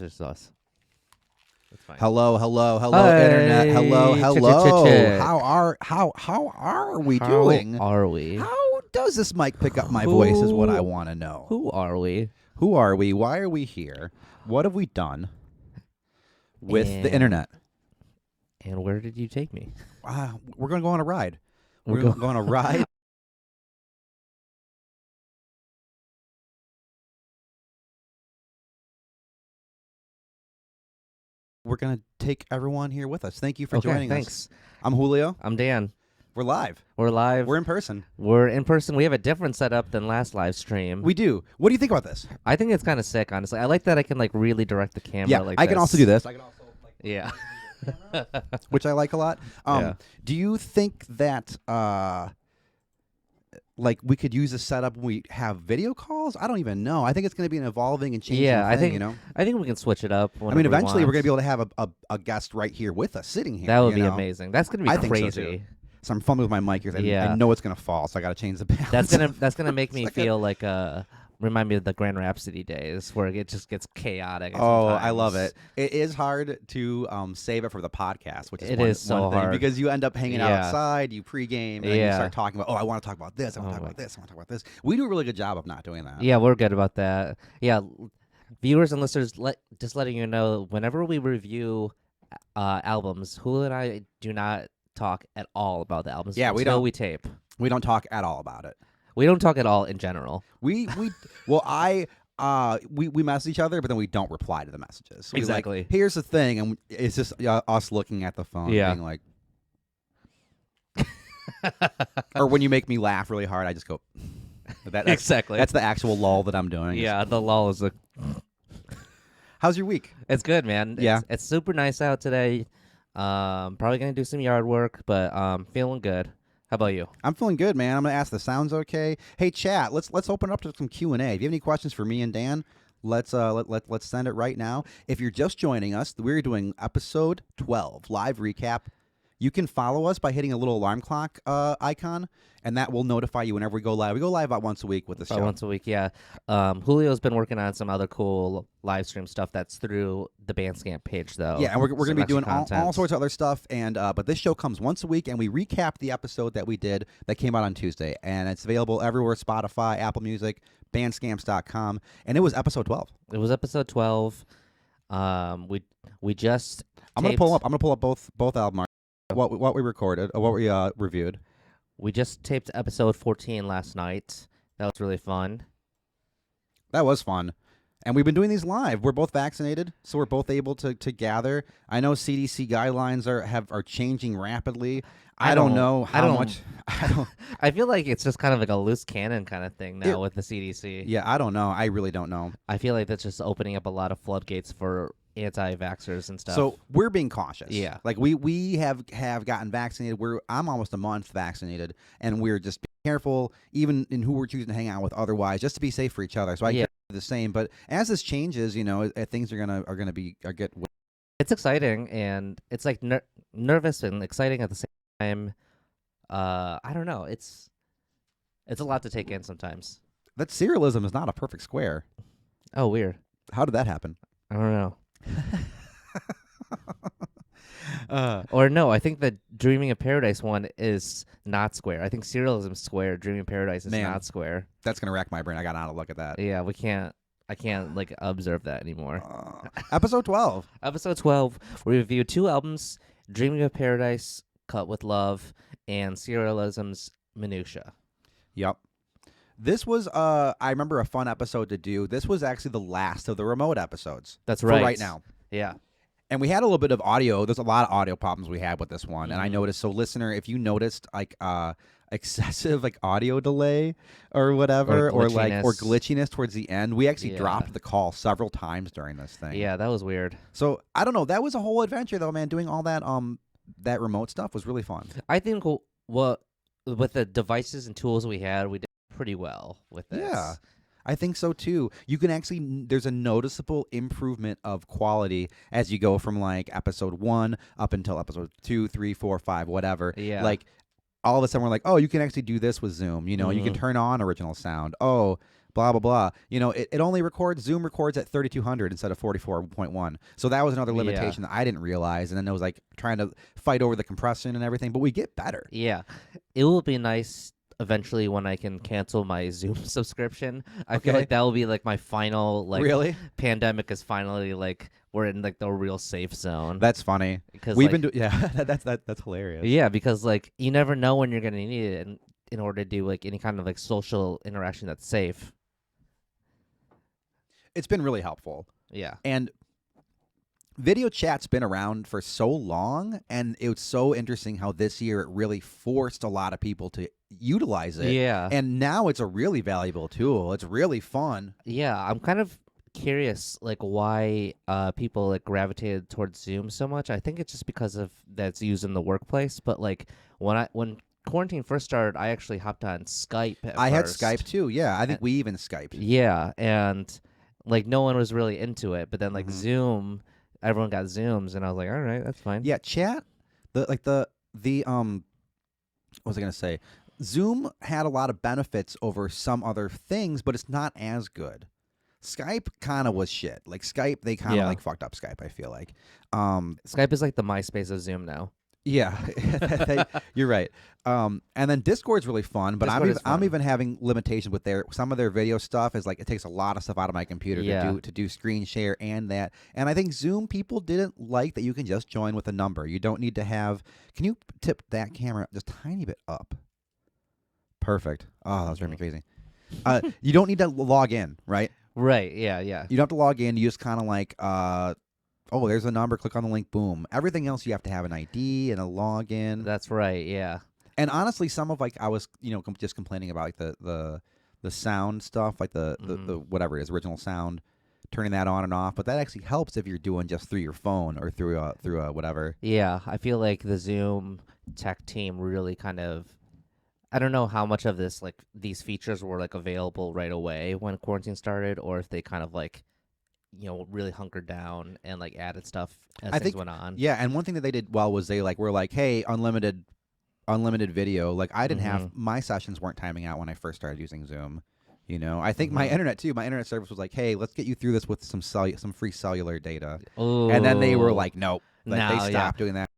just us. That's fine. Hello, Hey, internet. Hello. chit. How are we doing? How are we? How does this mic pick up my voice is what I want to know. Who are we? Who are we? Why are we here? What have we done with the internet? And where did you take me? We're going to go on a ride. We're We're going to go on a ride. We're going to take everyone here with us. Thank you for joining thanks. us. I'm Julio. I'm Dan. We're live. We're live. We're in person. We're in person. We have a different setup than last live stream. We do. What do you think about this? I think it's kind of sick, honestly. I like that I can really direct the camera. Yeah, like I can also do this. I can also Yeah. which I like a lot. Yeah. Do you think that we could use a setup when we have video calls? I don't even know. I think it's going to be an evolving and changing Yeah, thing, I think we can switch it up. I mean, eventually we're going to to be able to have a guest right here with us, sitting here. That would be amazing. That's going to be I think so, crazy. too. So I'm fumbling with my mic here. Yeah. I know it's going to fall, so I got to change the balance. That's gonna make me feel like remind me of the Grand Rhapsody days where it just gets chaotic. Oh, I love sometimes. it. It is hard to save it for the podcast, which is It is so one thing, hard. because you end up hanging out Yeah. outside, you pregame, and then you Yeah. start talking about, I want to talk about this, I want to talk about this, I want to talk about this. We do a really good job of not doing that. Yeah, we're good about that. Yeah, viewers and listeners, just letting you know, whenever we review albums, Hulu and I do not talk at all about the albums. Yeah, we until don't. we tape. We don't talk at all about it. We don't talk at all in general. We message each other, but then we don't reply to the messages. So Exactly. Here's the thing, and it's just us looking at the phone, Yeah. being like, or when you make me laugh really hard, I just go. That's, Exactly. That's the actual lull that I'm doing. Yeah, the lull is How's your week? It's good, man. Yeah. It's super nice out today. Probably gonna do some yard work, but feeling good. How about you? I'm feeling good, man. I'm gonna ask the sounds okay. Hey, chat. Let's open up to some Q&A. If you have any questions for me and Dan, let's send it right now. If you're just joining us, we're doing episode 12 live recap. You can follow us by hitting a little alarm clock icon, and that will notify you whenever we go live. We go live about once a week with the show. Once a week, yeah. Julio's been working on some other cool live stream stuff that's through the Bandscamp page, though. Yeah, and we're going to be doing all content. sorts of other stuff. And but this show comes once a week, and we recap the episode that we did that came out on Tuesday. And it's available everywhere: Spotify, Apple Music, Bandscamps.com. And it was episode 12. It was episode 12. We just. I'm going to pull up both album art. What we recorded, or what we reviewed. We just taped episode 14 last night. That was really fun. That was fun. And we've been doing these live. We're both vaccinated, so we're both able to gather. I know CDC guidelines are changing rapidly. I don't know how much. I feel like it's just kind of like a loose cannon kind of thing now with the CDC. Yeah, I don't know. I really don't know. I feel like that's just opening up a lot of floodgates for anti-vaxxers and stuff. So we're being cautious. Yeah. Like we have gotten vaccinated. I'm almost a month vaccinated, and we're just being careful, even in who we're choosing to hang out with otherwise, just to be safe for each other. So I get the same. But as this changes, things are gonna get. It's exciting, and it's like nervous and exciting at the same time. I don't know. It's a lot to take in sometimes. That serialism is not a perfect square. Oh, weird. How did that happen? I don't know. Or no, I think the Dreaming of Paradise one is not square. I think serialism is square. Dreaming of Paradise is not square. That's gonna rack my brain. I got to look at that. Yeah, I can't observe that anymore. Episode 12. Episode 12. We reviewed two albums: Dreaming of Paradise, Cut with Love, and Serialism's Minutia. Yep. This was, I remember, a fun episode to do. This was actually the last of the remote episodes. That's right. For right now. Yeah. And we had a little bit of audio. There's a lot of audio problems we had with this one. Mm-hmm. And I noticed, so listener, if you noticed excessive audio delay or whatever, or glitchiness towards the end, we actually dropped the call several times during this thing. Yeah, that was weird. So I don't know. That was a whole adventure though, man. Doing all that that remote stuff was really fun. I think with the devices and tools we had, we did pretty well with this. Yeah, I think so too. You can actually, there's a noticeable improvement of quality as you go from episode 1 up until episode 2, 3, 4, 5, whatever. Yeah. All of a sudden we're like, oh, you can actually do this with Zoom. You can turn on original sound. Oh, blah blah blah. It only records. Zoom records at 3200 instead of 44.1. So that was another Yeah. limitation that I didn't realize. And then it was like trying to fight over the compression and everything. But we get better. Yeah. It will be nice eventually when I can cancel my Zoom subscription. I feel Okay. like that will be like my final Really? pandemic is finally like we're in like the real safe zone. That's funny. Because We've been yeah, that's hilarious. yeah, because like you never know when you're gonna need it in order to do like any kind of like social interaction that's safe. It's been really helpful. Yeah. And video chat's been around for so long, and it was so interesting how this year it really forced a lot of people to utilize it. Yeah. And now it's a really valuable tool. It's really fun. Yeah, I'm kind of curious like why people like gravitated towards Zoom so much. I think it's just because of that's used in the workplace, but like when quarantine first started, I actually hopped on Skype at I had first. Skype too. Yeah, I think And- we even Skyped. Yeah, and like no one was really into it, but then like Mhm. Zoom, everyone got Zooms and I was like, "All right, that's fine." Yeah, chat. The what was I gonna say? Zoom had a lot of benefits over some other things, but it's not as good. Skype kind of was shit. Like Skype, they kind of Yeah. like fucked up Skype. I feel like. Skype is like the MySpace of Zoom now. Yeah, you're right. And then Discord's really fun, but Discord is I'm fun. even having limitations with some of their video stuff. Is like it takes a lot of stuff out of my computer Yeah. to do screen share and that. And I think Zoom people didn't like that you can just join with a number. You don't need to have. Can you tip that camera just a tiny bit up? Perfect. Oh, that was driving me crazy. You don't need to log in, right? Right, yeah, yeah. You don't have to log in. You just kind of like, oh, there's a number. Click on the link. Boom. Everything else, you have to have an ID and a login. That's right, yeah. And honestly, some of like I was, just complaining about like the sound stuff, like the whatever it is, original sound, turning that on and off. But that actually helps if you're doing just through your phone or through a whatever. Yeah, I feel like the Zoom tech team really kind of I don't know how much of this like these features were like available right away when quarantine started or if they kind of like really hunkered down and like added stuff as I things think went on. Yeah, and one thing that they did well was they were like, hey, unlimited video. Like I didn't have my sessions weren't timing out when I first started using Zoom. I think my internet too. My internet service was like, "Hey, let's get you through this with some free cellular data." Oh. And then they were like, "Nope." Like No, they yeah. stopped doing that.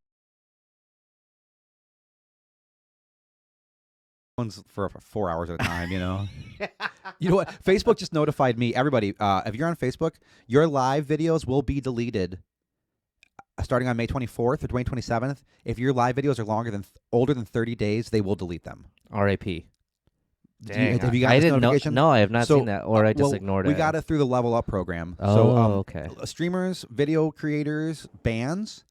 Phones for 4 hours at a time. You know what? Facebook just notified me. Everybody, if you're on Facebook, your live videos will be deleted starting on May 24th or May 27th. If your live videos are older than 30 days, they will delete them. R.I.P. Dang, have you I got this didn't know. notification? No, I have not So, seen that, or I just well, ignored we it. got it through the Level Up program. Oh, So, okay. streamers, video creators, bands,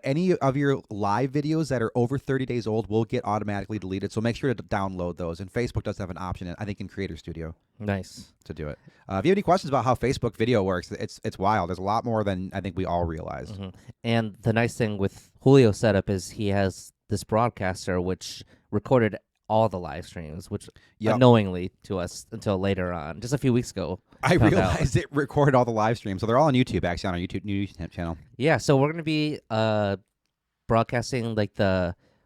any of your live videos that are over 30 days old will get automatically deleted. So make sure to download those. And Facebook does have an option, I think, in Creator Studio Nice. to do it. If you have any questions about how Facebook video works, it's wild. There's a lot more than I think we all realized. Mhm. And the nice thing with Julio's setup is he has this broadcaster which recorded all the live streams, which unknowingly to us until later on, just a few weeks ago. I found realized it recorded all the live streams, so they're all on YouTube. Actually, on our YouTube channel. Yeah, so we're gonna be broadcasting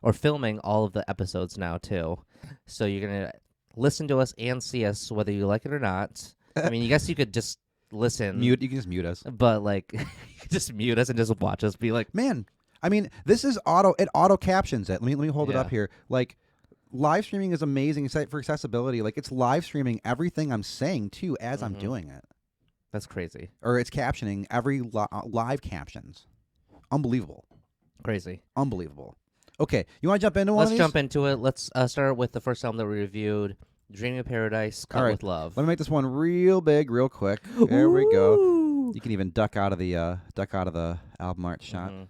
or filming all of the episodes now too. So you're gonna listen to us and see us whether you like it or not. I mean, I guess you could just listen. You can just mute us. But like, you could just mute us and just watch us be like, man. I mean, this is auto captions it. Let me hold it Yeah. up here. Like, live streaming is amazing for accessibility. Like, it's live streaming everything I'm saying too as I'm doing it. that's crazy. Or it's captioning every live captions. Unbelievable. Crazy. Unbelievable. Okay, you want to jump into one Let's of these? jump into it. Let's start with the first album that we reviewed, Dreaming of Paradise, Cut All right. with Love. Let me make this one real big, real quick. There we go. You can even duck out of the album art shot. Mhm.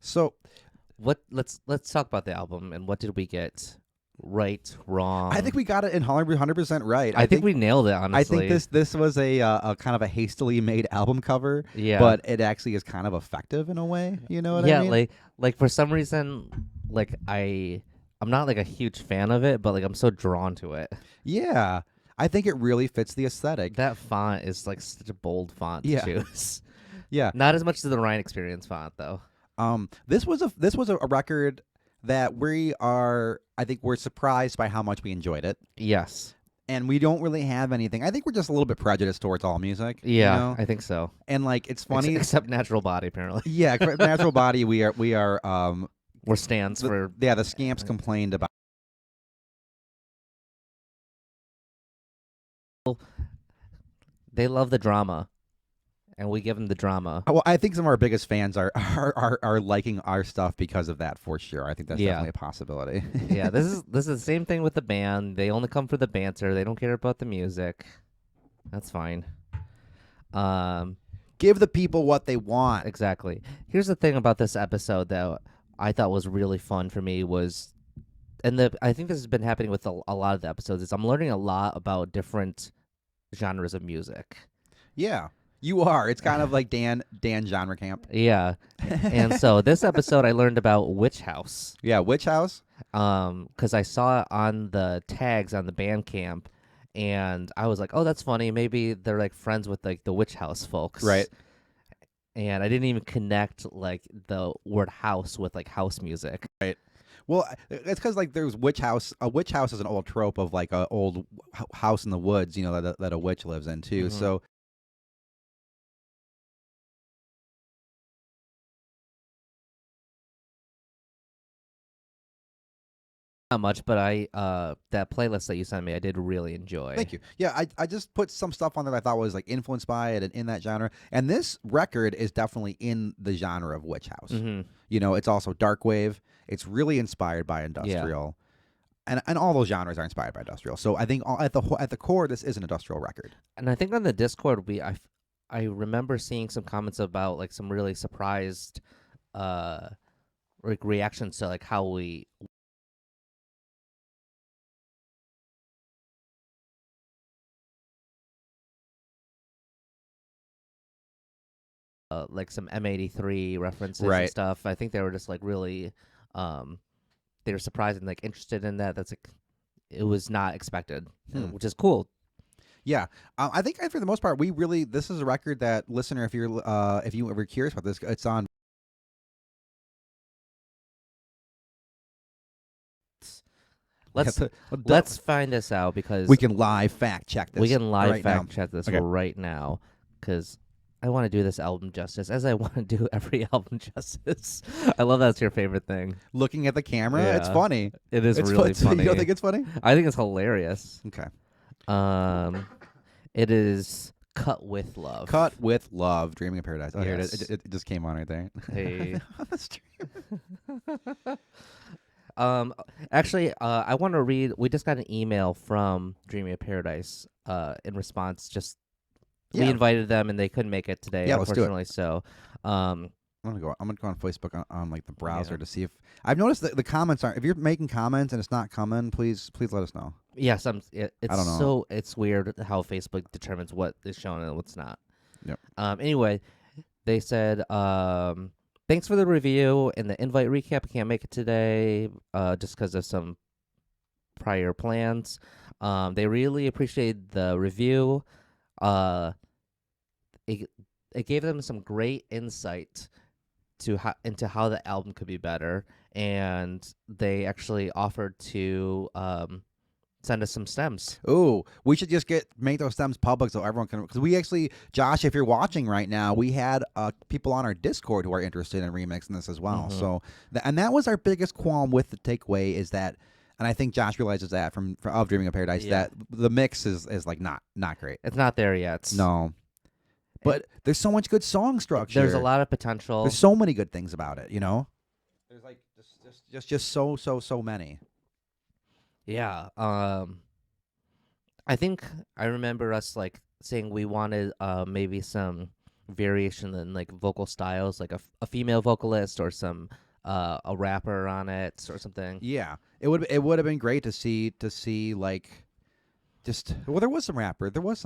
So Let's talk about the album and what did we get right, wrong. I think we got it in 100% right. I think we nailed it, honestly. I think this was a kind of a hastily made album cover. Yeah. But it actually is kind of effective in a way. You know what I mean? like for some reason, like I'm not like a huge fan of it, but like I'm so drawn to it. Yeah. I think it really fits the aesthetic. That font is like such a bold font Yeah. to choose. Yeah. Not as much as the Ryan Experience font though. This was a record that I think we're surprised by how much we enjoyed it. Yes. and we don't really have anything. I think we're just a little bit prejudiced towards all music, Yeah, I think so. And like it's funny, Except Natural Body, apparently. yeah, Natural Body. We are We're stands for. the Scamps complained about. They love the drama, and we give them the drama. Well, I think some of our biggest fans are liking our stuff because of that for sure. I think that's definitely a possibility. Yeah, this is the same thing with the band. They only come for the banter. They don't care about the music. That's fine. Give the people what they want. Exactly. Here's the thing about this episode that I thought was really fun for me was, and I think this has been happening with a lot of the episodes, is I'm learning a lot about different genres of music. Yeah, you are. It's kind of like Dan genre camp. Yeah. And so this episode I learned about Witch House. Yeah, Witch House. Because I saw it on the tags on the Bandcamp, and I was like, oh, that's funny. Maybe they're like friends with like the Witch House folks. Right. And I didn't even connect like the word house with like house music. Right. Well, it's because like there's witch house. A witch house is an old trope of like a old house in the woods, that a witch lives in too. Mhm. So Not much, but that playlist that you sent me, I did really enjoy. thank you. Yeah, I just put some stuff on there that I thought was like influenced by it and in that genre. And this record is definitely in the genre of witch house. Mm-hmm. It's also dark wave. It's really inspired by industrial. And all those genres are inspired by industrial. So I think at the core, this is an industrial record. And I think on the Discord, I remember seeing some comments about like some really surprised like reactions to like how we like some M83 references and Right. stuff. I think they were just like really they were surprised and like interested in that. That's like it was not expected, which is cool. Yeah, I think for the most part, this is a record that listener, if you ever curious about this, it's on. Let's find this out because we can live fact check this. We can live right fact now. check this Okay. right now because I want to do this album justice, as I want to do every album justice. I love that's your favorite thing. Looking at the camera, it's Yeah. Funny. It is It's really funny. You don't think it's funny? I think it's hilarious. Okay. It is Cut With Love. Cut with Love, Dreaming of Paradise. Oh, here it Yes. is. It just came on right there. Hey. On the stream. Actually, I want to read. We just got an email from Dreaming of Paradise. In response, we Yeah. invited them and they couldn't make it today. Yeah, let's do it. Unfortunately, so I'm gonna go on Facebook on like the browser to see if I've noticed that the comments aren't. If you're making comments and it's not coming, please let us know. yes, it's I don't know. so it's weird how Facebook determines what is shown and what's not. Yep. Anyway, they said, thanks for the review and the invite recap. I can't make it today, just because of some prior plans. They really appreciated the review. It gave them some great insight into how the album could be better, and they actually offered to send us some stems. Ooh, we should just make those stems public so everyone can. Because we actually, Josh, if you're watching right now, we had people on our Discord who are interested in remixing this as well. Mhm. So, and that was our biggest qualm with the takeaway is that, and I think Josh realizes that from of Dreaming of Paradise that the mix is like not great. It's not there yet. No, but there's so much good song structure. There's a lot of potential. There's so many good things about it. There's like just so many. Yeah. I think I remember us like saying we wanted maybe some variation in like vocal styles, like a female vocalist or some a rapper on it or something. Yeah, it would have been great to see like there was some rapper. There was.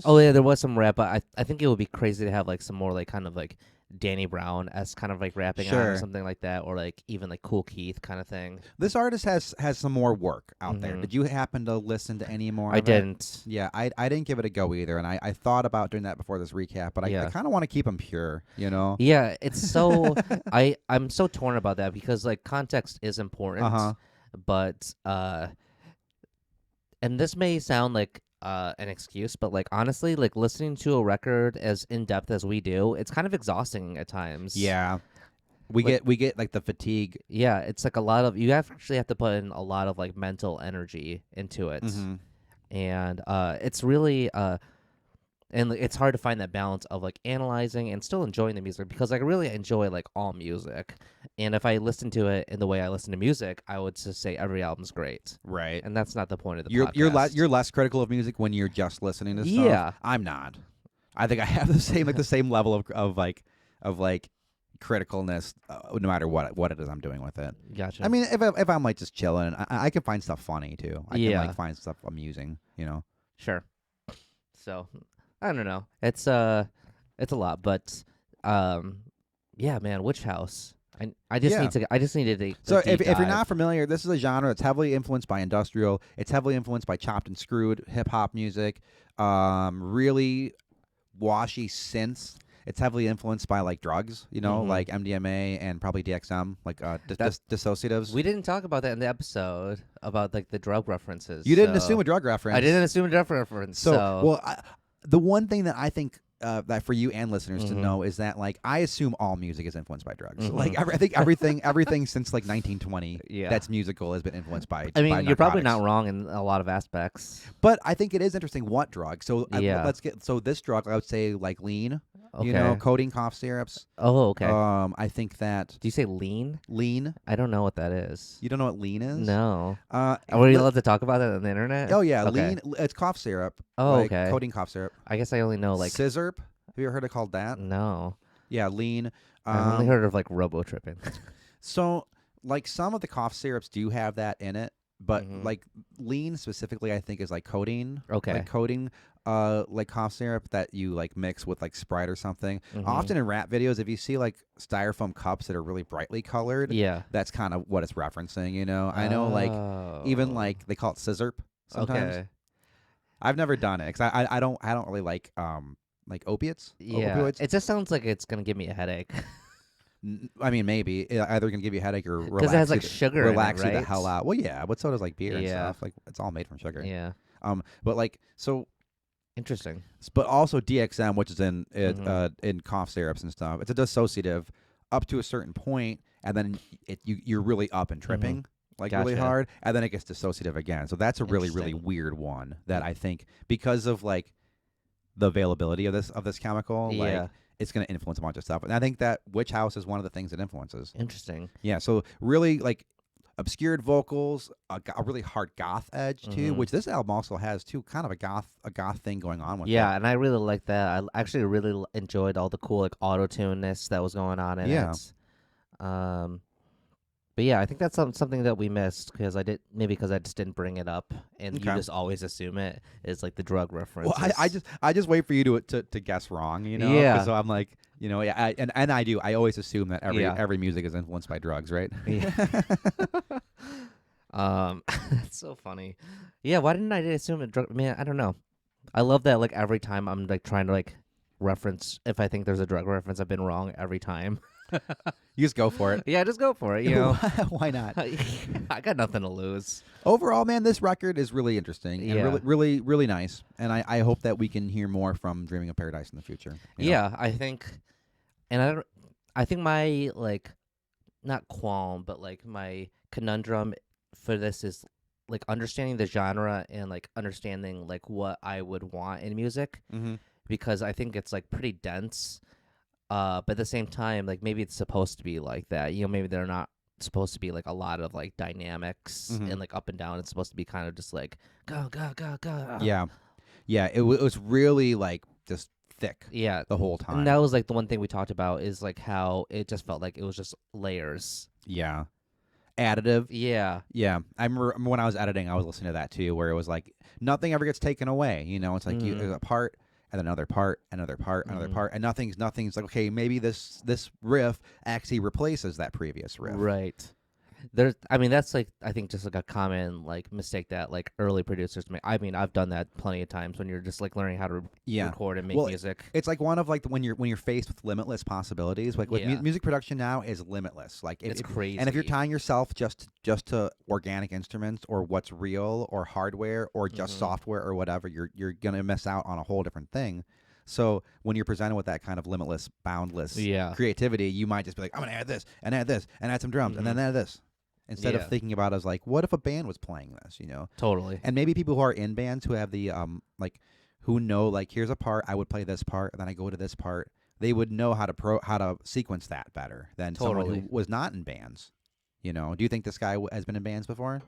Oh yeah, there was some rap, but I think it would be crazy to have like some more like kind of like Danny Brown-esque kind of like rapping on it or something like that, or like even like Cool Keith kind of thing. This artist has some more work out there. Mhm. Did you happen to listen to any more? I of it? didn't. Yeah, I didn't give it a go either, and I thought about doing that before this recap, but I kind of want to keep them pure. Yeah, it's so I'm so torn about that because like context is important, but and this may sound like an excuse, but like honestly, like listening to a record as in depth as we do, it's kind of exhausting at times. Yeah. We Like, get like the fatigue. yeah, it's like a lot of actually have to put in a lot of like mental energy into it, Mm-hmm. and it's really and it's hard to find that balance of like analyzing and still enjoying the music because I really enjoy like all music, and if I listen to it in the way I listen to music, I would just say every album's great, Right. and that's not the point of the You're podcast. you're less critical of music when you're just listening to stuff. Yeah. I'm not. I think I have the same level of like criticalness, no matter what it is I'm doing with it. Gotcha. I mean, if I'm like just chilling, I can find stuff funny too. I can Yeah. like find stuff amusing. You know. Sure. So I don't know. It's a lot, but yeah, man, Witch House. I just Yeah. need to I just needed a So deep if you're dive. not familiar, this is a genre that's heavily influenced by industrial. It's heavily influenced by chopped and screwed hip hop music. Really washy synths. It's heavily influenced by like drugs, you know, Mhm. like MDMA and probably DXM, like That- dissociatives. We didn't talk about that in the episode about like the drug references. You didn't so- assume a drug reference. I didn't assume a drug reference. So, Well, the one thing that I think that for you and listeners to Mhm. know is that like I assume all music is influenced by drugs. Mhm. Like I think everything since like 1920 yeah. that's musical has been influenced by. I mean, by you're probably not narcotics. wrong in a lot of aspects. But I think it is interesting what drug. So Yeah. this drug I would say like lean. Okay. You know, codeine cough syrups. Oh, okay. I think that Do you say lean? lean. I don't know what that is. You don't know what lean is? No. Uh, Are we li- allowed to talk about that on the internet? Oh yeah, Okay. lean. It's cough syrup. Oh, like okay. Codeine cough syrup. I guess I only know like Scissorp. Have you ever heard it called that? no. Yeah, lean. I've only heard of like robo tripping. So, like some of the cough syrups do have that in it, but Mhm. like lean specifically, I think is like codeine. Okay. Like codeine, like cough syrup that you like mix with like Sprite or something. Mhm. Often in rap videos, if you see like styrofoam cups that are really brightly colored, Yeah. that's kind of what it's referencing. You know, I know like even Oh. like they call it scissorp sometimes. Okay. I've never done it because I don't really like opiates. Yeah. Opioids. It just sounds like it's gonna give me a headache I mean, maybe either gonna give you a headache or because it has like sugar relax in it, you right? the hell out. Well, yeah, but so does like beer and Yeah. stuff. Like it's all made from sugar. Yeah. But like so, Interesting. but also DXM, which is in Mhm. in cough syrups and stuff. It's a dissociative up to a certain point, and then you're really up and tripping. Like really Gotcha. hard, and then it gets dissociative again. So that's a really Interesting. weird one that I think because of like the availability of this chemical, Yeah. like it's going to influence a bunch of stuff. And I think that Witch House is one of the things it influences. Interesting. Yeah, so really like obscured vocals, a really hard goth edge too, Mhm. which this album also has too, kind of a goth thing going on with Yeah, it. and I really like that. I actually really enjoyed all the cool like auto tune-ness that was going on in Yeah. it. But yeah, I think that's something that we missed because because I just didn't bring it up, and you Okay. just always assume it is like the drug reference. Well, I just wait for you to guess wrong, you know. Yeah. So I'm like, you know, yeah, and I do. I always assume that Yeah. every music is influenced by drugs, right? Yeah. That's so funny. Yeah, why didn't I assume it drug? Man, I don't know. I love that. Like every time I'm like trying to like reference if I think there's a drug reference, I've been wrong every time. You just go for it. Yeah, just go for it. You know, Why not? I got nothing to lose. Overall, man, this record is really interesting and Yeah. really nice. And I hope that we can hear more from Dreaming of Paradise in the future. you know? Yeah, I think, and I think my like, not qualm, but like my conundrum for this is like understanding the genre and like understanding like what I would want in music Mm-hmm. because I think it's like pretty dense. But at the same time, like maybe it's supposed to be like that. You know, maybe they're not supposed to be like a lot of like dynamics Mhm. and like up and down. It's supposed to be kind of just like go go go go. Yeah. Yeah. It was really like just thick Yeah. the whole time. And that was like the one thing we talked about is like how it just felt like it was just layers. Yeah. Additive. Yeah. Yeah. I remember when I was editing, I was listening to that too, where it was like nothing ever gets taken away. You know, it's like there's a part and another part, another part, another part, and nothing's like, okay, maybe this riff actually replaces that previous riff. Right. there's, I mean, that's like, I think just like a common like mistake that like early producers make. I mean, I've done that plenty of times when you're just like learning how to Yeah. record and make Well, music. it's like one of like when you're faced with limitless possibilities. Like with Yeah. music production now is limitless. Like It's crazy. and if you're tying yourself just to organic instruments or what's real or hardware or just software or whatever, you're gonna miss out on a whole different thing. So when you're presented with that kind of limitless, boundless Yeah. creativity, you might just be like, I'm gonna add this and add this and add some drums and then add this. Instead Yeah. of thinking about it as like, what if a band was playing this, you know? Totally. And maybe people who are in bands who have the like who know like here's a part, I would play this part, and then I go to this part. They would know how to sequence that better than someone Totally. who was not in bands. You know, do you think this guy has been in bands before?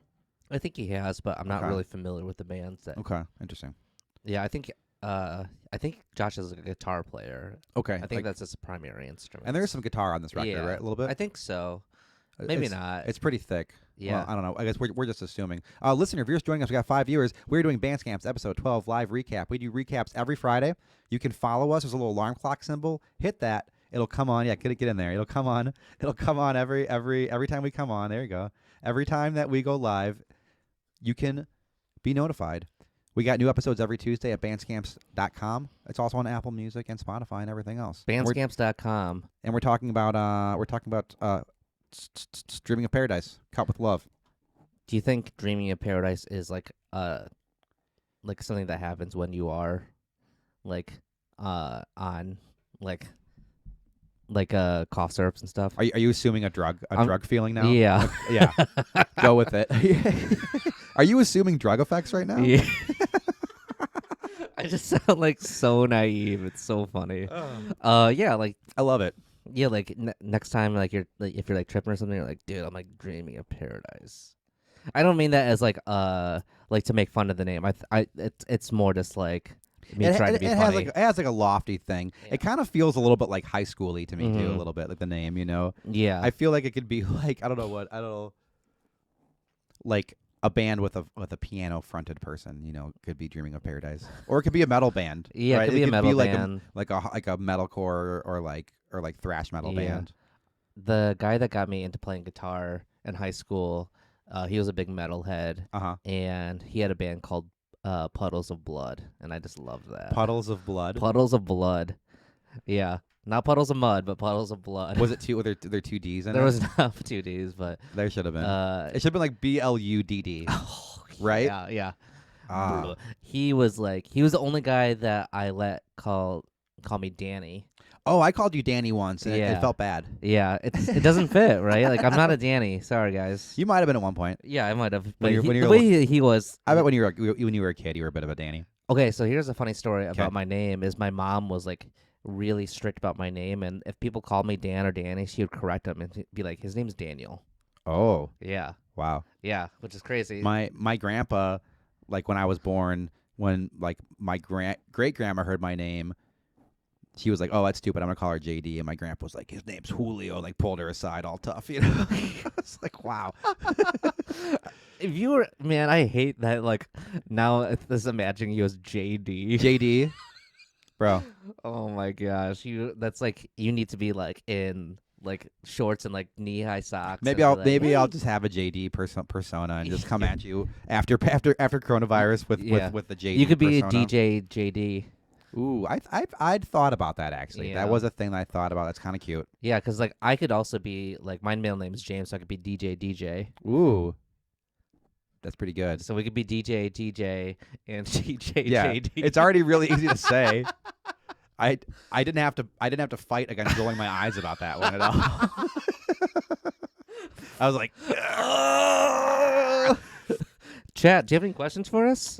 I think he has, but I'm not Okay. really familiar with the bands that. Okay, interesting. Yeah, I think Josh is a guitar player. Okay, I think like- that's his primary instrument. and there's some guitar on this record, Yeah. right? A little bit. I think so. Maybe It's- not. It's pretty thick. Yeah. Well, I don't know. I guess we're just assuming. Listener, if you're just joining us, we got 5 viewers. We're doing Bandscamps episode 12 live recap. We do recaps every Friday. You can follow us. There's a little alarm clock symbol. Hit that. It'll come on. Yeah, get in there. It'll come on. It'll come on every time we come on. There you go. Every time that we go live, you can be notified. We got new episodes every Tuesday at bandscamps.com. It's also on Apple Music and Spotify and everything else. Bandscamps.com. And we're talking about Dreaming of Paradise, Caught with Love. Do you think Dreaming of Paradise is like something that happens when you are like on like cough syrups and stuff? Are you assuming a drug feeling now? Yeah. Yeah. Go with it. Are you assuming drug effects right now? Yeah. I just sound like so naive. It's so funny. Yeah, like I love it. yeah, like next time, like you're like, if you're like tripping or something, you're like, dude, I'm like dreaming of paradise. I don't mean that as like to make fun of the name. It's more just like me trying to be funny. It has like a lofty thing. Yeah. It kind of feels a little bit like high schooly to me too, a Mhm. little bit like the name, you know. Yeah, I feel like it could be like I don't know, like a band with a piano fronted person, you know, could be Dreaming of Paradise, or it could be a metal band. yeah, right? it could be a metal like band. like a metalcore or like thrash metal Yeah. band. The guy that got me into playing guitar in high school, he was a big metalhead, and he had a band called Puddles of Blood, and I just loved that. Puddles of Blood. Puddles of Blood. Yeah, not puddles of mud, but puddles of blood. Was it two? Were there two D's in There it? was not 2 Ds, but There should have been. it It should have been like BLUDD, right? Yeah, yeah. Ah. He was the only guy that I let call me Danny. Oh, I called you Danny once, and it Yeah. felt bad. Yeah, it doesn't fit, right? Like I'm not a Danny. Sorry, guys. You might have been at one point. Yeah, I might have. When But you're- he- when the you're way he was. I bet when you were a kid, you were a bit of a Danny. Okay, so here's a funny story about 'Kay. my name. Is my mom was like really strict about my name, and if people called me Dan or Danny, she would correct them and be like, "His name's Daniel." Oh, Yeah, wow. yeah, which is crazy. My grandpa, like when I was born, when like my great grandma heard my name, she was like, "Oh, that's stupid. I'm gonna call her JD." And my grandpa was like, "His name's Julio," and like pulled her aside, all tough, you know. It's like, wow. If you were, man, I hate that. Like now, this imagining you as JD. JD, bro. Oh my gosh, that's like you need to be like in like shorts and like knee high socks. Maybe and I'll be like, maybe I'll "Hey." just have a JD persona and just come at you after coronavirus with Yeah. with the JD. You could be persona. a DJ JD. Ooh, I'd thought about that actually. Yeah. That was a thing that I thought about. That's kind of cute. Yeah, because like I could also be like my middle name is James, so I could be DJ. Ooh, that's pretty good. So we could be DJ and DJ Yeah, JD. it's already really easy to say. I didn't have to fight against rolling my eyes about that one at all. I was like, Chat, do you have any questions for us?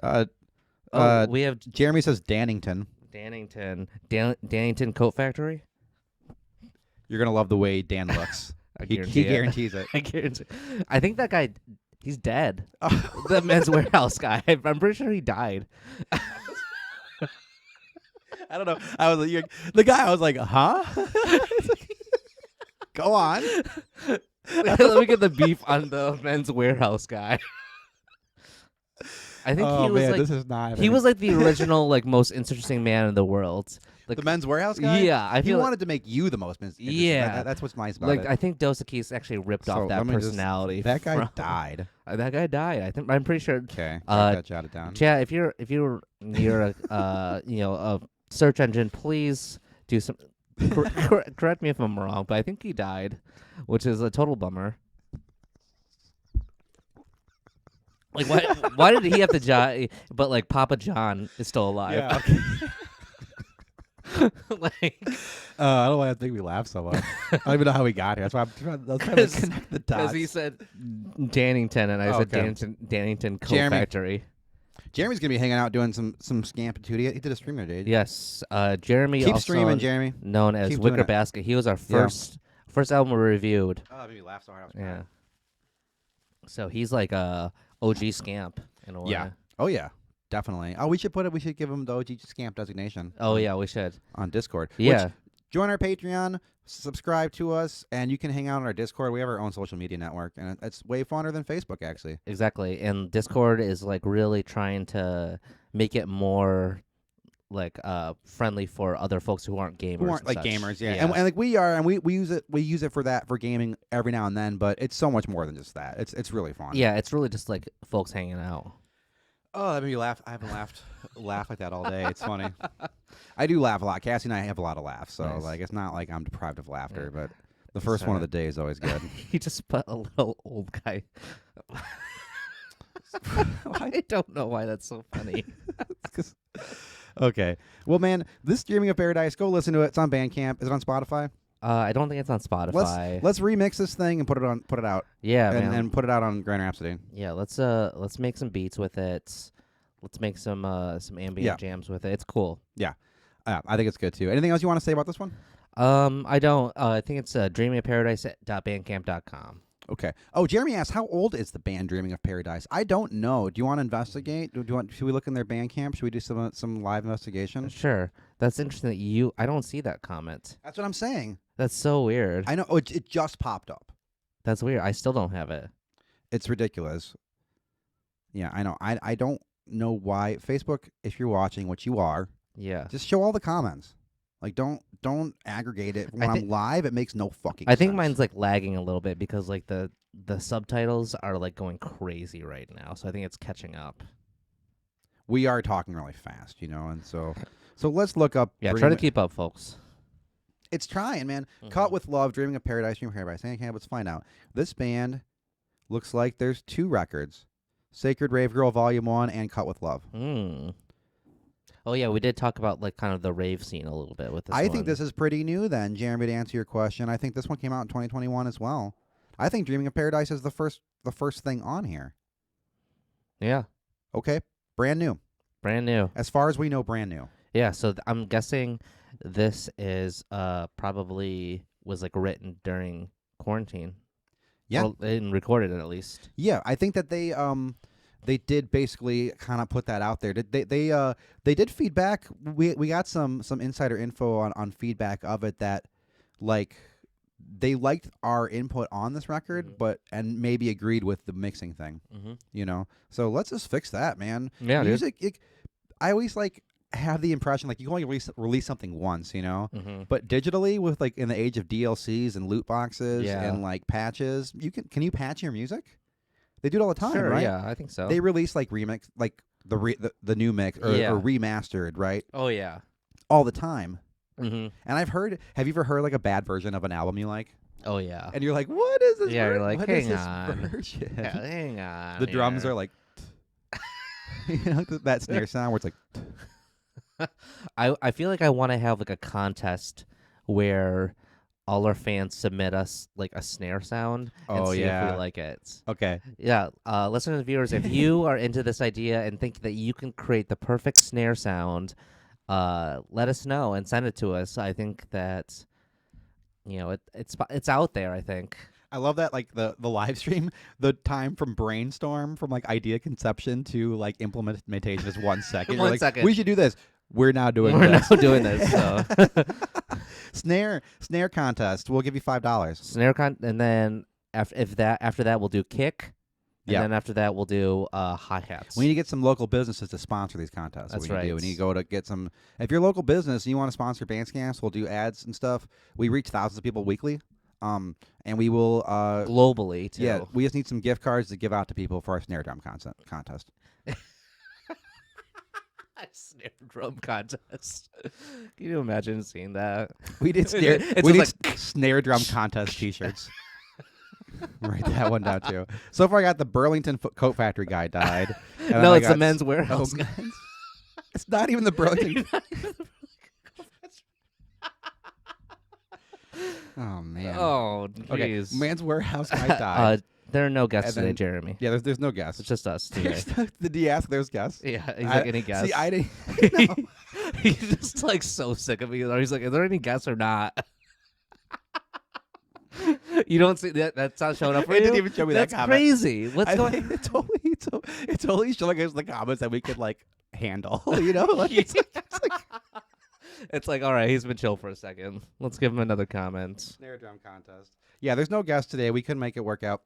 We have Jeremy says Dannington. Dannington Coat Factory. You're gonna love the way Dan looks. I he guarantee it. guarantees it. I guarantee. I think that guy, he's dead. The Men's Warehouse guy. I'm pretty sure he died. I don't know. I was like, the guy. I was like, huh? Go on. Let me get the beef on the Men's Warehouse guy. I think he was like this is not. he was like the original like most interesting man in the world. Like, the Men's Warehouse guy. yeah, I He feel wanted to make you the most interesting. Yeah. That's what's nice about like it. I think Dos Equis actually ripped So off that let me just- personality. That guy from, died. That guy died. I'm pretty sure. Okay, Uh, got that jotted down. Chad, if you're near a a search engine, please do some. Correct me if I'm wrong, but I think he died, which is a total bummer. Like why did he have to die? But like Papa John is still alive. Yeah. Okay. Like, I don't know why that made me laugh so much. I don't even know how he got here. That's why I'm trying to connect the dots. because he said Dannington and I said Okay. Dannington Coat Jeremy. Factory. Jeremy's gonna be hanging out doing some Scamp too. He did a stream today. Yes, Jeremy. Keep also streaming, Jeremy. known as Keep doing Wicker it. Basket. He was our first album we reviewed. Oh, that made me laugh so hard. I was Yeah. crying. So he's like a OG Scamp in a way. Yeah. Oh yeah, definitely. Oh, we should give him the OG Scamp designation. Oh yeah, we should. On Discord. Yeah. Which, join our Patreon, subscribe to us, and you can hang out on our Discord. We have our own social media network, and it's way funner than Facebook, actually. Exactly. And Discord is like really trying to make it more like friendly for other folks who aren't gamers. Who aren't and like such. gamers, yeah. And like we are, and we use it for that, for gaming every now and then. But it's so much more than just that. It's really fun. Yeah, it's really just like folks hanging out. Oh, that made me laugh. I haven't laughed like that all day. It's funny. I do laugh a lot. Cassie and I have a lot of laughs, so Nice. like it's not like I'm deprived of laughter. Yeah. But the first one of the day is always good. He just put a little old guy. I don't know why that's so funny. Okay. Well, man, this Dreaming of Paradise, go listen to it. It's on Bandcamp. Is it on Spotify? I don't think it's on Spotify. Let's remix this thing and put it out. Yeah, and, man. and put it out on Grand Rhapsody. Yeah, let's make some beats with it. Let's make some ambient jams with it. It's cool. Yeah. I think it's good too. Anything else you want to say about this one? I don't. I think it's dreamingofparadise.bandcamp.com. Okay. Oh, Jeremy asked, how old is the band Dreaming of Paradise? I don't know. Do you want to investigate? Should we look in their Bandcamp? Should we do some live investigation? Sure. That's interesting that I don't see that comment. That's what I'm saying. That's so weird. I know. Oh, it just popped up. That's weird. I still don't have it. It's ridiculous. Yeah, I know. I don't know why. Facebook, if you're watching, which you are, Yeah. just show all the comments. Like, don't aggregate it. When I'm live, it makes no fucking I think sense. mine's like lagging a little bit because like the subtitles are like going crazy right now. So I think it's catching up. We are talking really fast, and so let's look up. Yeah, try to keep up, folks. It's trying, man. Mhm. Caught with Love, Dreaming of Paradise, Dreaming of Paradise. Okay, let's find out. This band looks like there's 2 records: Sacred Rave Girl Volume 1 and Caught with Love. Oh yeah, we did talk about like kind of the rave scene a little bit with this. I think this is pretty new then, Jeremy, to answer your question. I think this one came out in 2021 as well. I think Dreaming of Paradise is the first thing on here. Yeah, Okay, brand new. brand new. As far as we know, brand new. Yeah, so I'm guessing this is probably was like written during quarantine. Yeah. Or, and recorded at least. Yeah, I think that they did basically kind of put that out there. They did feedback. We got some insider info on feedback of it that like they liked our input on this record, and maybe agreed with the mixing thing. So let's just fix that, man. Yeah, dude. Music. I always like have the impression like you can only release something once, but digitally with like in the age of DLCs and loot boxes and like patches, can you patch your music? They do it all the time, Sure, right? yeah, I think so. They release like remix, like the new mix or remastered, right? Oh yeah. All the time. Mm-hmm. And I've heard. Have you ever heard like a bad version of an album you like? Oh yeah. And you're like, what is this? Yeah, you're like, what hang is this on. version? Yeah, hang on. The drums here. are like, that snare sound where it's like. I feel like I want to have like a contest where all our fans submit us like a snare sound and see if we like it. Okay. Yeah, listeners and viewers, if you are into this idea and think that you can create the perfect snare sound, let us know and send it to us. I think that it's out there, I think. I love that, like the live stream, the time from brainstorm, from like idea conception to like implementation is 1 second. You're 1 like, second. we should do this. We're now doing We're this. now doing this. So. Snare contest. We'll give you $5. Snare and then after that we'll do kick, And Yeah. then after that, we'll do hi-hats. We need to get some local businesses to sponsor these contests. That's We need to do. right. We need to go to get some. If you're a local business and you want to sponsor Bandscamps, we'll do ads and stuff. We reach thousands of people weekly, and we will. Globally, too. Yeah, we just need some gift cards to give out to people for our snare drum contest. Snare drum contest. Can you imagine seeing that? We did snare. It's we just did snare drum contest T-shirts. Write that one down too. So far, I got the Burlington Coat Factory guy died. And then No, I it's the got Men's Warehouse. Oh, it's not even the Burlington. Oh man. Oh, Okay. jeez. Man's Warehouse guy died. There are no guests And today, then- Jeremy. Yeah, there's no guess. It's just us today. Did he ask? There's guests. Yeah, he's like, any guess? See, I didn't. He's just like so sick of me. He's like, is there any guess or not? You don't see that? That's not showing up for It you? didn't even show me that That's comment. crazy. What's I going think it's only showing us the comments that we could like handle. You know, like, it's like It's like, all right, he's been chill for a second. Let's give him another comment. snare drum contest. Yeah, there's no guest today. We couldn't make it work out.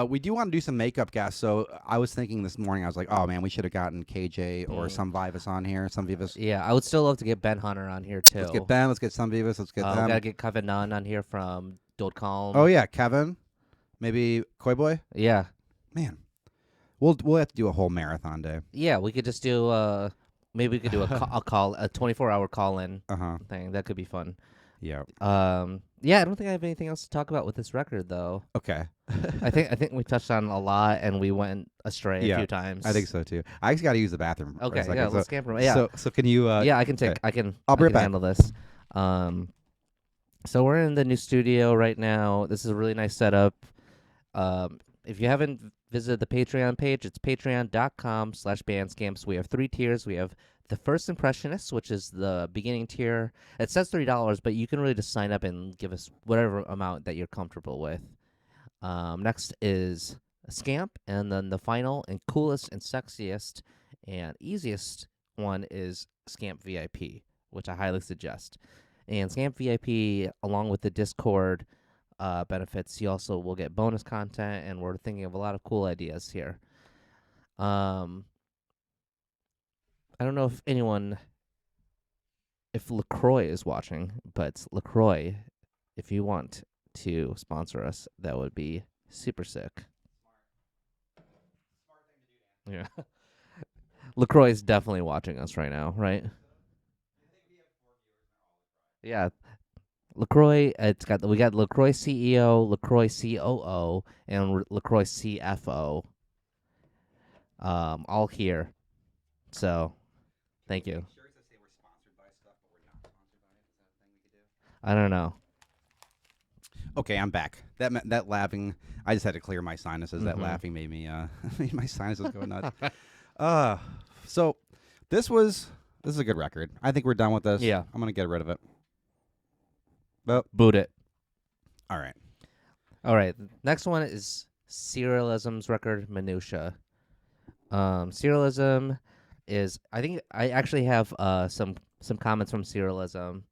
We do want to do some makeup guests. So I was thinking this morning, I was like, oh man, we should have gotten KJ or some Vivus on here. Some Vivus. Yeah, I would still love to get Ben Hunter on here too. Let's get Ben. Let's get some Vivus. Let's get We them. gotta get Kevin Nunn on here from Dode Calm. Oh yeah, Kevin. Maybe Koi Boy. Yeah. Man, we'll have to do a whole marathon day. Yeah, we could just do maybe we could do a 24-hour call-in Uh-huh. thing. That could be fun. Yeah. Yeah, I don't think I have anything else to talk about with this record though. Okay. I think we touched on a lot and we went astray a Yeah, few times. I think so too. I just got to use the bathroom. For Okay, a second. yeah, So, let's camp. Yeah, So can you? yeah, I can take. okay. I can. I'll be right I can back. handle this. So we're in the new studio right now. This is a really nice setup. If you haven't visited the Patreon page, it's patreon.com/Bandscamps. We have 3 tiers. We have the First Impressionists, which is the beginning tier. It says $3, but you can really just sign up and give us whatever amount that you're comfortable with. Next is Scamp, and then the final and coolest and sexiest and easiest one is Scamp VIP, which I highly suggest. And Scamp VIP, along with the Discord benefits, you also will get bonus content, and we're thinking of a lot of cool ideas here. I don't know if LaCroix is watching, but LaCroix, if you want to sponsor us, that would be super sick. Yeah. LaCroix is definitely watching us right now, right? Yeah. LaCroix, we got LaCroix CEO, LaCroix COO, and LaCroix CFO. All here. So, thank you. I don't know. Okay, I'm back. That laughing, I just had to clear my sinuses. That Mhm. laughing made me made my sinuses go nuts. So this is a good record. I think we're done with this. Yeah. I'm gonna get rid of it. Boot it. All right. All right. Next one is Serialism's record, Minutia. Serialism is, I think I actually have some comments from Serialism.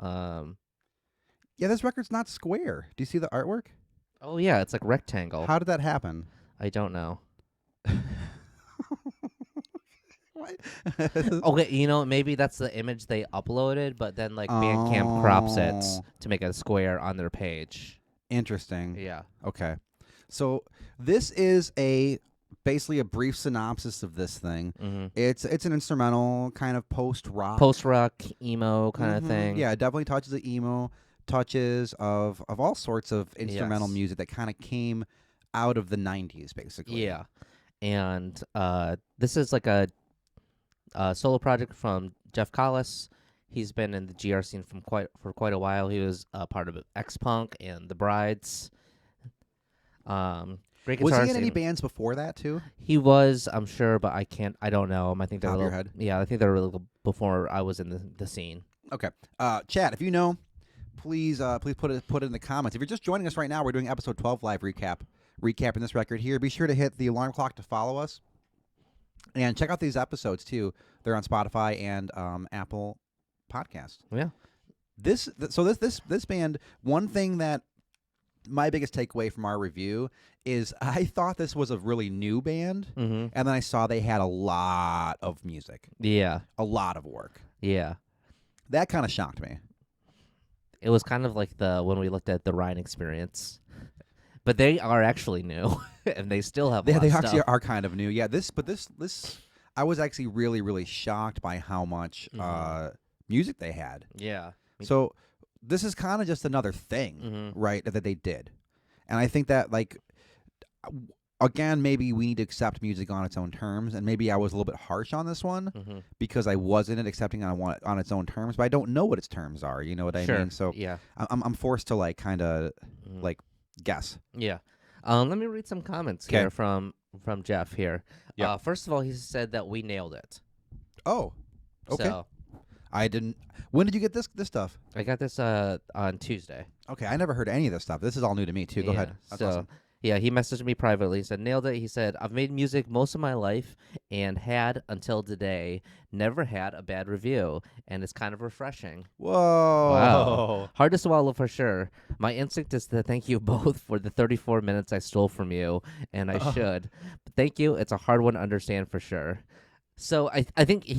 Yeah, this record's not square. Do you see the artwork? Oh yeah, it's like rectangle. How did that happen? I don't know. What? Okay, maybe that's the image they uploaded, but then like Bandcamp crops it Oh. to make it a square on their page. Interesting. Yeah. Okay. So this is basically a brief synopsis of this thing. Mm-hmm. It's an instrumental kind of post rock. Post rock, emo kind of thing. Yeah, it definitely touches the emo, touches of all sorts of instrumental Yes. music that kind of came out of the 90s, basically. Yeah. And this is like a solo project from Jeff Collis. He's been in the GR scene for quite a while. He was part of X-Punk and The Brides. Great guitar Was he in scene. any bands before that too? He was, I'm sure, but I don't know him. I think they're Top a of your little, head? yeah, I think they're a little before I was in the scene. Okay. Chat, if you know, please put it in the comments. If you're just joining us right now, we're doing episode 12 live recapping this record here. Be sure to hit the alarm clock to follow us. And check out these episodes too. They're on Spotify and Apple Podcast. Yeah. This band, one thing that my biggest takeaway from our review is I thought this was a really new band, Mm-hmm. and then I saw they had a lot of music, Yeah. a lot of work. Yeah. That kind of shocked me. It was kind of like the when we looked at the Rhine Experience, but they are actually new, and they still have a lot They of actually stuff. are kind of new. Yeah, this I was actually really really shocked by how much Mhm. music they had. Yeah. So this is kind of just another thing, Mm-hmm. right, that they did. And I think that like again, maybe we need to accept music on its own terms, and maybe I was a little bit harsh on this one Mm-hmm. because I wasn't accepting on its own terms, but I don't know what its terms are. You know what I Sure. mean? So Yeah. I'm forced to like kind of Mhm. like guess. Yeah. Let me read some comments 'Kay. here from Jeff here. Yep. First of all, he said that we nailed it. Oh, okay. So I didn't. When did you get this stuff? I got this on Tuesday. Okay, I never heard any of this stuff. This is all new to me too. Go Yeah. ahead. That's So awesome. yeah, he messaged me privately. He said nailed it. He said I've made music most of my life and had until today never had a bad review, and it's kind of refreshing. Wow. Whoa. Hard to swallow for sure. My instinct is to thank you both for the 34 minutes I stole from you, and I Oh. should. But thank you. It's a hard one to understand for sure. So I think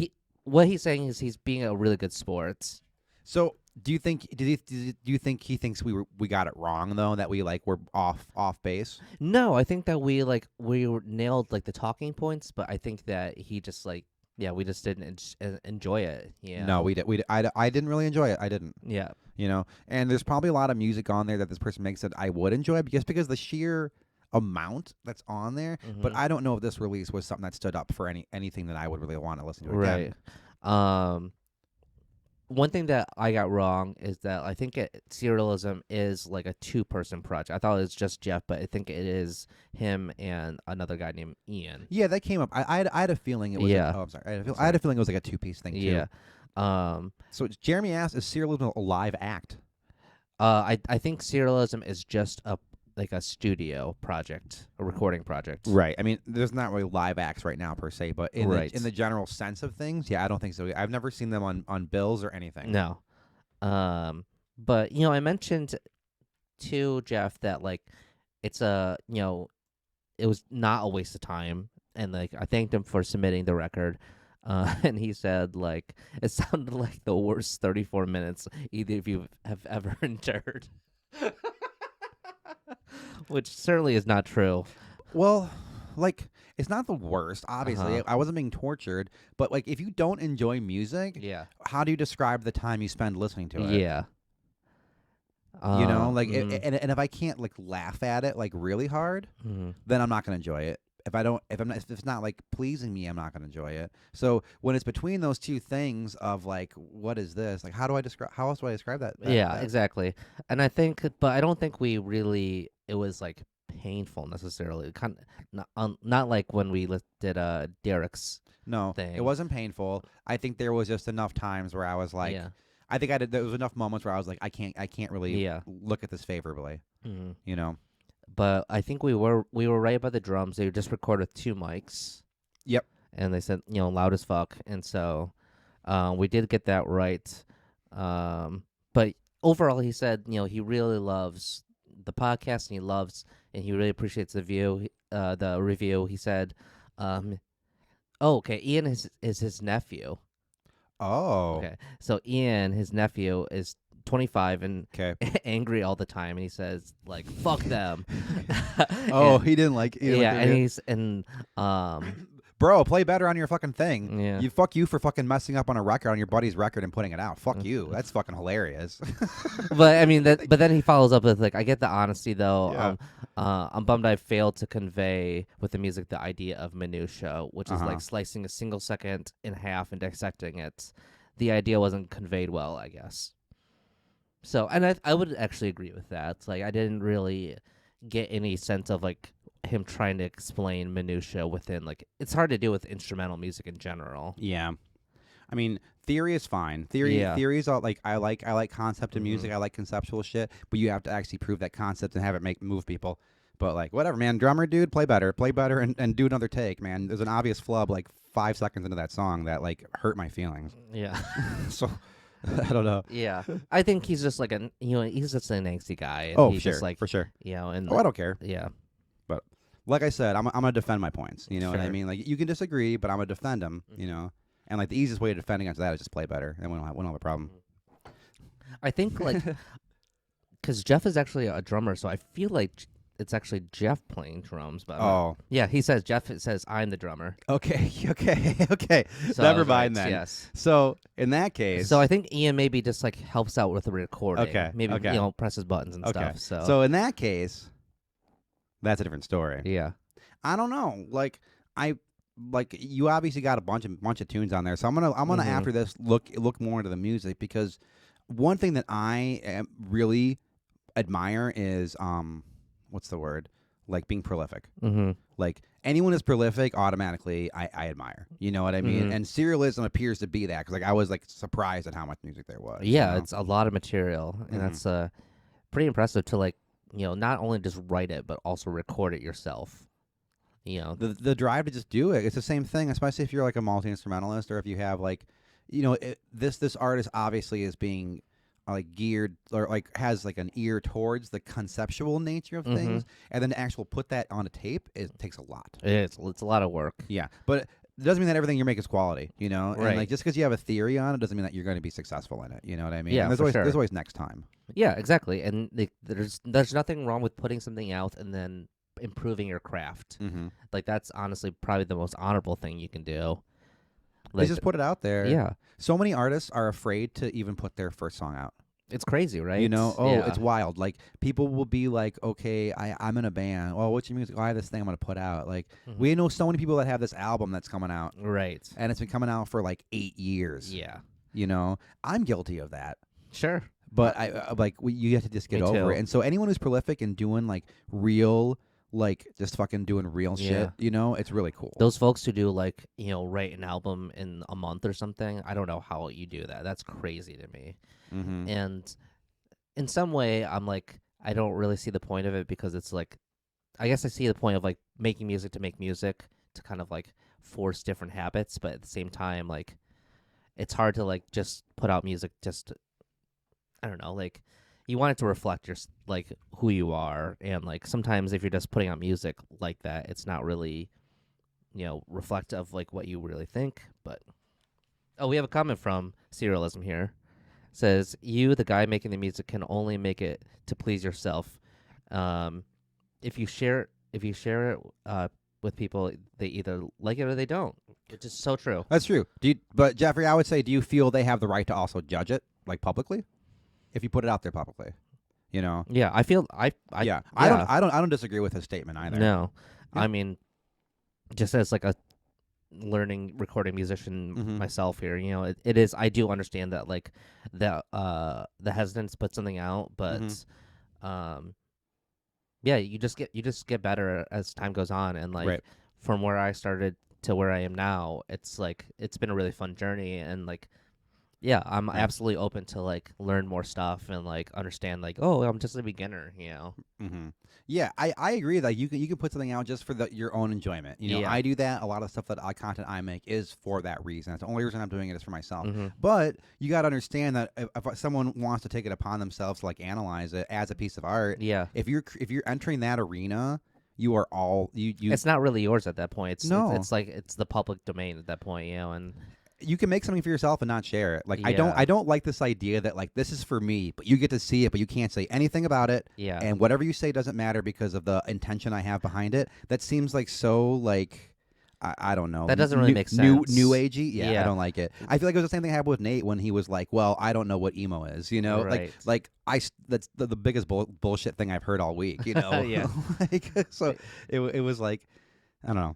what he's saying is he's being a really good sport. So, do you think do you think he thinks we got it wrong though, that we like were off base? No, I think that we nailed like the talking points, but I think that he just like yeah, we just didn't enjoy it. Yeah. No, I didn't really enjoy it. I didn't. Yeah. You know, and there's probably a lot of music on there that this person makes that I would enjoy just because the sheer amount that's on there. But Mhm. I don't know if this release was something that stood up for anything that I would really want to listen to again. Right. One thing that I got wrong is that I think Serialism is like a two-person project. I thought it was just Jeff, but I think it is him and another guy named Ian. Yeah, that came up. I had a feeling it was. Yeah. I'm sorry. I had a feeling it was like a 2-piece thing too. Yeah. So Jeremy asked, "Is Serialism a live act?" I think Serialism is just like a studio project, a recording project. Right. I mean, there's not really live acts right now per se, but in Right. in the general sense of things, yeah, I don't think so. I've never seen them on bills or anything. No. But I mentioned to Jeff that like it's it was not a waste of time, and like I thanked him for submitting the record. And he said like it sounded like the worst 34 minutes either of you have ever endured. Which certainly is not true. Well, like it's not the worst. Obviously, Uh-huh. I wasn't being tortured, but like if you don't enjoy music, Yeah. how do you describe the time you spend listening to it? Yeah. You know, like mhm. and if I can't like laugh at it like really hard, Mhm. then I'm not gonna enjoy it. If it's not like pleasing me, I'm not gonna enjoy it. So when it's between those two things of like, what is this? Like, how else do I describe that? Yeah, that- exactly. And I think, but I don't think we really. It was like painful necessarily. Not like when we did Derek's No, thing. it wasn't painful. I think there was just enough times where I was like, yeah. I think there was enough moments where I was like, I can't really Yeah. look at this favorably. Mhm. You know? But I think we were right about the drums. They just recorded with 2 mics. Yep. And they said loud as fuck, and so we did get that right. But overall, he said he really loves the podcast, and he really appreciates the review. He said, oh, okay, Ian is his nephew. Oh. Okay, so Ian, his nephew, is 25 and Okay. angry all the time, and he says like "fuck them." Oh, And- he didn't like. He didn't yeah, like and it. he's and Bro, play better on your fucking thing. yeah. You fuck you for fucking messing up on a record on your buddy's record and putting it out. Fuck Mm. you. That's fucking hilarious. But I mean but then he follows up with like, I get the honesty though. Yeah. I'm bummed I failed to convey with the music the idea of minutia, which is Uh-huh. like slicing a single second in half and dissecting it. The idea wasn't conveyed well, I guess. So, and I would actually agree with that. It's like I didn't really get any sense of like him trying to explain minutia within like it's hard to do with instrumental music in general. Yeah. I mean, theory is fine. Yeah. Theories are like I like concept in music. Mhm. I like conceptual shit, but you have to actually prove that concept and have it move people. But like whatever, man. Drummer dude, play better, and do another take, man. There's an obvious flub like 5 seconds into that song that like hurt my feelings. Yeah. So I don't know. Yeah, I think he's just like he's just an angsty guy, and Oh, he just sure, like for sure. and Oh, I don't care. yeah, But like I said, I'm gonna defend my points. You know what I sure. mean? Like you can disagree, but I'm gonna defend them. You Hmm. know, and like the easiest way to defend against that is just play better, and we don't have a problem. I think like because Jeff is actually a drummer, so I feel like it's actually Jeff playing drums. But I'm not. Oh, Yeah, he says Jeff. It says I'm the drummer. okay, okay, okay. So I Never was right. mind then. Yes. So in that So I case, think Ian maybe just like helps out with the recording. okay, Maybe okay, presses buttons and okay. stuff. So So in that case, that's a different story. yeah. I don't know. Like I like you obviously got a bunch of tunes on there. So I'm gonna Mhm. after this look more into the music because one thing that really admire is what's the word? Like being prolific. Mhm. Like anyone is prolific automatically I admire. You know what I mean? Mhm. And serialism appears to be that cuz like I was like surprised at how much music there was, you Yeah, know? it's a lot of material, and Mhm. that's pretty impressive to like not only just write it but also record it yourself. You know. The drive to just do it. It's the same thing, especially if you're like a multi instrumentalist or if you have like, this artist obviously is being like geared or like has like an ear towards the conceptual nature of Mhm. things, and then to actual put that on a tape, it takes a lot. It's a lot of work. Yeah, but it doesn't mean that everything you make is quality, you know. And Right. like just because you have a theory on it doesn't mean that you're going to be successful in it. You know what I mean? Yeah, And for sure. there's always next time. Yeah, exactly. And there's nothing wrong with putting something out and then improving your craft. Mm-hmm. Like that's honestly probably the most honorable thing you can do. They Like just put it out there. yeah, So many artists are afraid to even put their first song out. it's crazy, right? You know, Yeah. it's wild. Like people will be like, okay, I'm in a band. Oh, what's your music? Oh, I have this thing I'm gonna put out. Like Mhm. we know so many people that have this album that's coming out, Right. and it's been coming out for like 8 years. Yeah. You know, I'm guilty of that. Sure. But you have to just get Me over too. it. And so anyone who's prolific and doing like real, like just fucking doing real shit, Yeah. you know, it's really cool. Those folks who do like, write an album in a month or something, I don't know how you do that. That's crazy to me. Mm-hmm. And in some way, I'm like, I don't really see the point of it because it's like, I guess I see the point of like making music to make music to kind of like force different habits, but at the same time, like, it's hard to like just put out music just, I don't know, like, you want it to reflect your like who you are, and like sometimes if you're just putting out music like that, it's not really reflective of like what you really think. But we have a comment from Serialism here. Says you, the guy making the music, can only make it to please yourself. Um, if you share it with people, they either like it or they don't, which is so true. That's true. But Jeffrey, I would say, do you feel they have the right to also judge it, like publicly, if you put it out there publicly? You know. Yeah, I feel Yeah. yeah. I don't disagree with his statement either. No, Yeah. I mean, just as like a recording musician Mhm. myself here, it is. I do understand that like the hesitance to put something out, but yeah, you just get better as time goes on, and like Right. from where I started to where I am now, it's like it's been a really fun journey, and like yeah, I'm Right. absolutely open to like learn more stuff and like understand like, oh, I'm just a beginner, Mm-hmm. Yeah, I agree that you can put something out just for your own enjoyment. You know, Yeah. I do that. A lot of stuff that content I make is for that reason. That's the only reason I'm doing it is for myself. Mm-hmm. But you got to understand that if someone wants to take it upon themselves to like analyze it as a piece of art, Yeah. if you're entering that arena, you are all you. It's not really yours at that point. No. It's like it's the public domain at that point, and You can make something for yourself and not share it. Like Yeah. I don't like this idea that like this is for me, but you get to see it, but you can't say anything about it. yeah. And whatever you say doesn't matter because of the intention I have behind it. That seems like so like I don't know. That doesn't really make New sense. agey. Yeah, I Yeah. don't like it. I feel like it was the same thing happened with Nate when he was like, "Well, I don't know what emo is." You know, Right. that's the biggest bullshit thing I've heard all week. You know, Yeah. so it was like I don't know.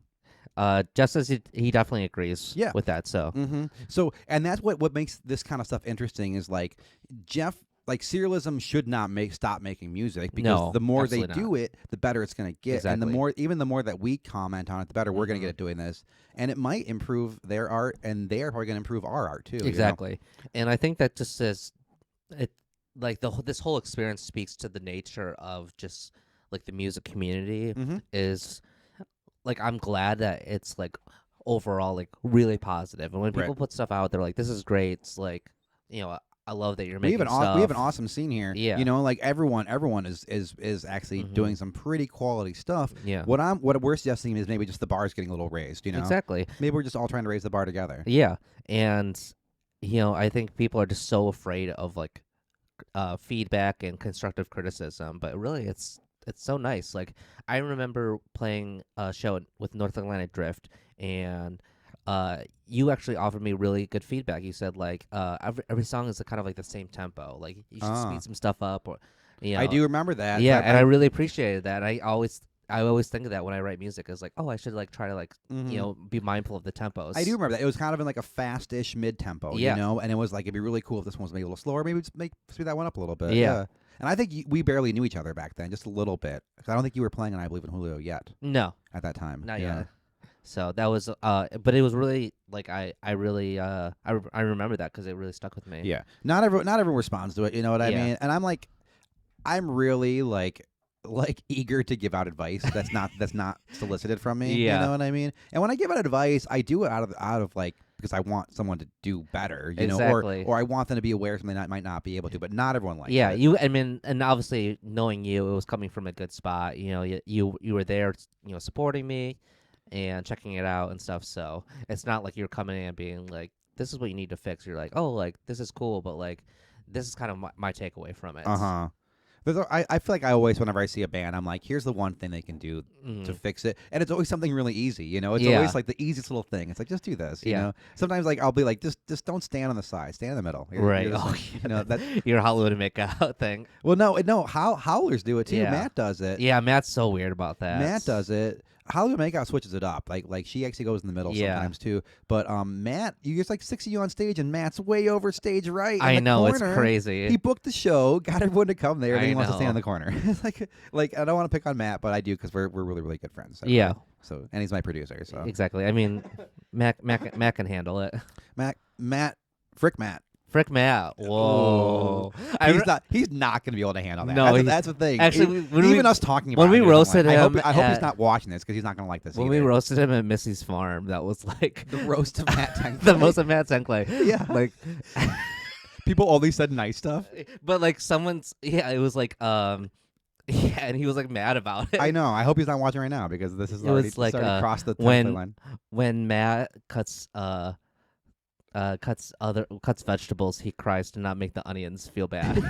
Just as he definitely agrees Yeah. with that. So Mm-hmm. So, and that's what makes this kind of stuff interesting is like Jeff, like serialism should not stop making music because No, the more they absolutely do it, the better it's going to get, and Exactly. the more that we comment on it, the better we're going to get at doing this, and it might improve their art, and they are probably going to improve our art too. Exactly. And I think that just says it like this whole experience speaks to the nature of just like the music community Mm-hmm. is like I'm glad that it's like overall like really positive. And when people Right. put stuff out, they're like, "This is great." It's like I love that you're We have making we have stuff. an awesome scene here. Yeah. You know, like everyone is actually doing some pretty quality stuff. Yeah. What we're suggesting is maybe just the bar's getting a little raised. You know, Exactly. maybe we're just all trying to raise the bar together. Yeah. And I think people are just so afraid of like feedback and constructive criticism, but really it's so nice. Like I remember playing a show with North Atlantic Drift, and you actually offered me really good feedback. You said like every song is kind of like the same tempo. Like you should speed some stuff up, or I do remember that. Yeah, and I really appreciated that. I always think of that when I write music. Is like, oh, I should like try to like be mindful of the tempos. I do remember that. It was kind of in like a fast-ish mid-tempo, Yeah. you know? And it was like, it'd be really cool if this one was maybe a little slower. Maybe just speed that one up a little bit. Yeah. And I think we barely knew each other back then, just a little bit. 'Cause I don't think you were playing on I Believe in Julio yet No, at that time. not yet. So that was, but it was really like I really I remember that because it really stuck with me. Yeah. Not everyone responds to it, you know what I Yeah. mean? And I'm really like eager to give out advice that's not solicited from me. Yeah. You know what I mean? And when I give out advice, I do it out of like because I want someone to do better, you Exactly. know, or I want them to be aware of something that might not be able to, but not everyone likes Yeah, it. I mean, and obviously knowing you, it was coming from a good spot. You were there, supporting me and checking it out and stuff. So it's not like you're coming in and being like, "This is what you need to fix." You're like, "Oh, like this is cool," but like this is kind of my takeaway from it. Uh-huh. I feel like I always, whenever I see a band, I'm like, here's the one thing they can do to fix it. And it's always something really easy, you know? It's Yeah. always like the easiest little thing. It's like, just do this, you know? Sometimes like I'll be like, just don't stand on the side. Stand in the middle. Right. You know, that. Your Hollywood make out thing. Well, no, howlers do it too. Yeah. Matt does it. Yeah, Matt's so weird about that. Matt does it. Hollywood Makeout switches it up. Like she actually goes in the middle sometimes too. But Matt, there's like 6 of you on stage, and Matt's way over stage right. I in the know, it's corner. crazy. He booked the show, got everyone to come there, and I he wants to know. stand in the corner. It's like I don't want to pick on Matt, but I do because we're really really good friends. So, Yeah. So and he's my producer. So Exactly. I mean, Matt can handle it. Frick Matt. Frick Matt. Whoa. He's not gonna be able to handle that. No, that's the thing. actually, when us talking about when we it, roasted like, him I hope he's at- not watching this because he's not gonna like this. When either. we roasted him at Missy's farm, that was like the roast of Matt Tankler. the most of Matt Senclay. Yeah. Like People only said nice stuff. but like it was like yeah, and he was like mad about it. I know. I hope he's not watching right now because this is It already, was like, already crossed the when- template line. When Matt cuts vegetables, he cries to not make the onions feel bad.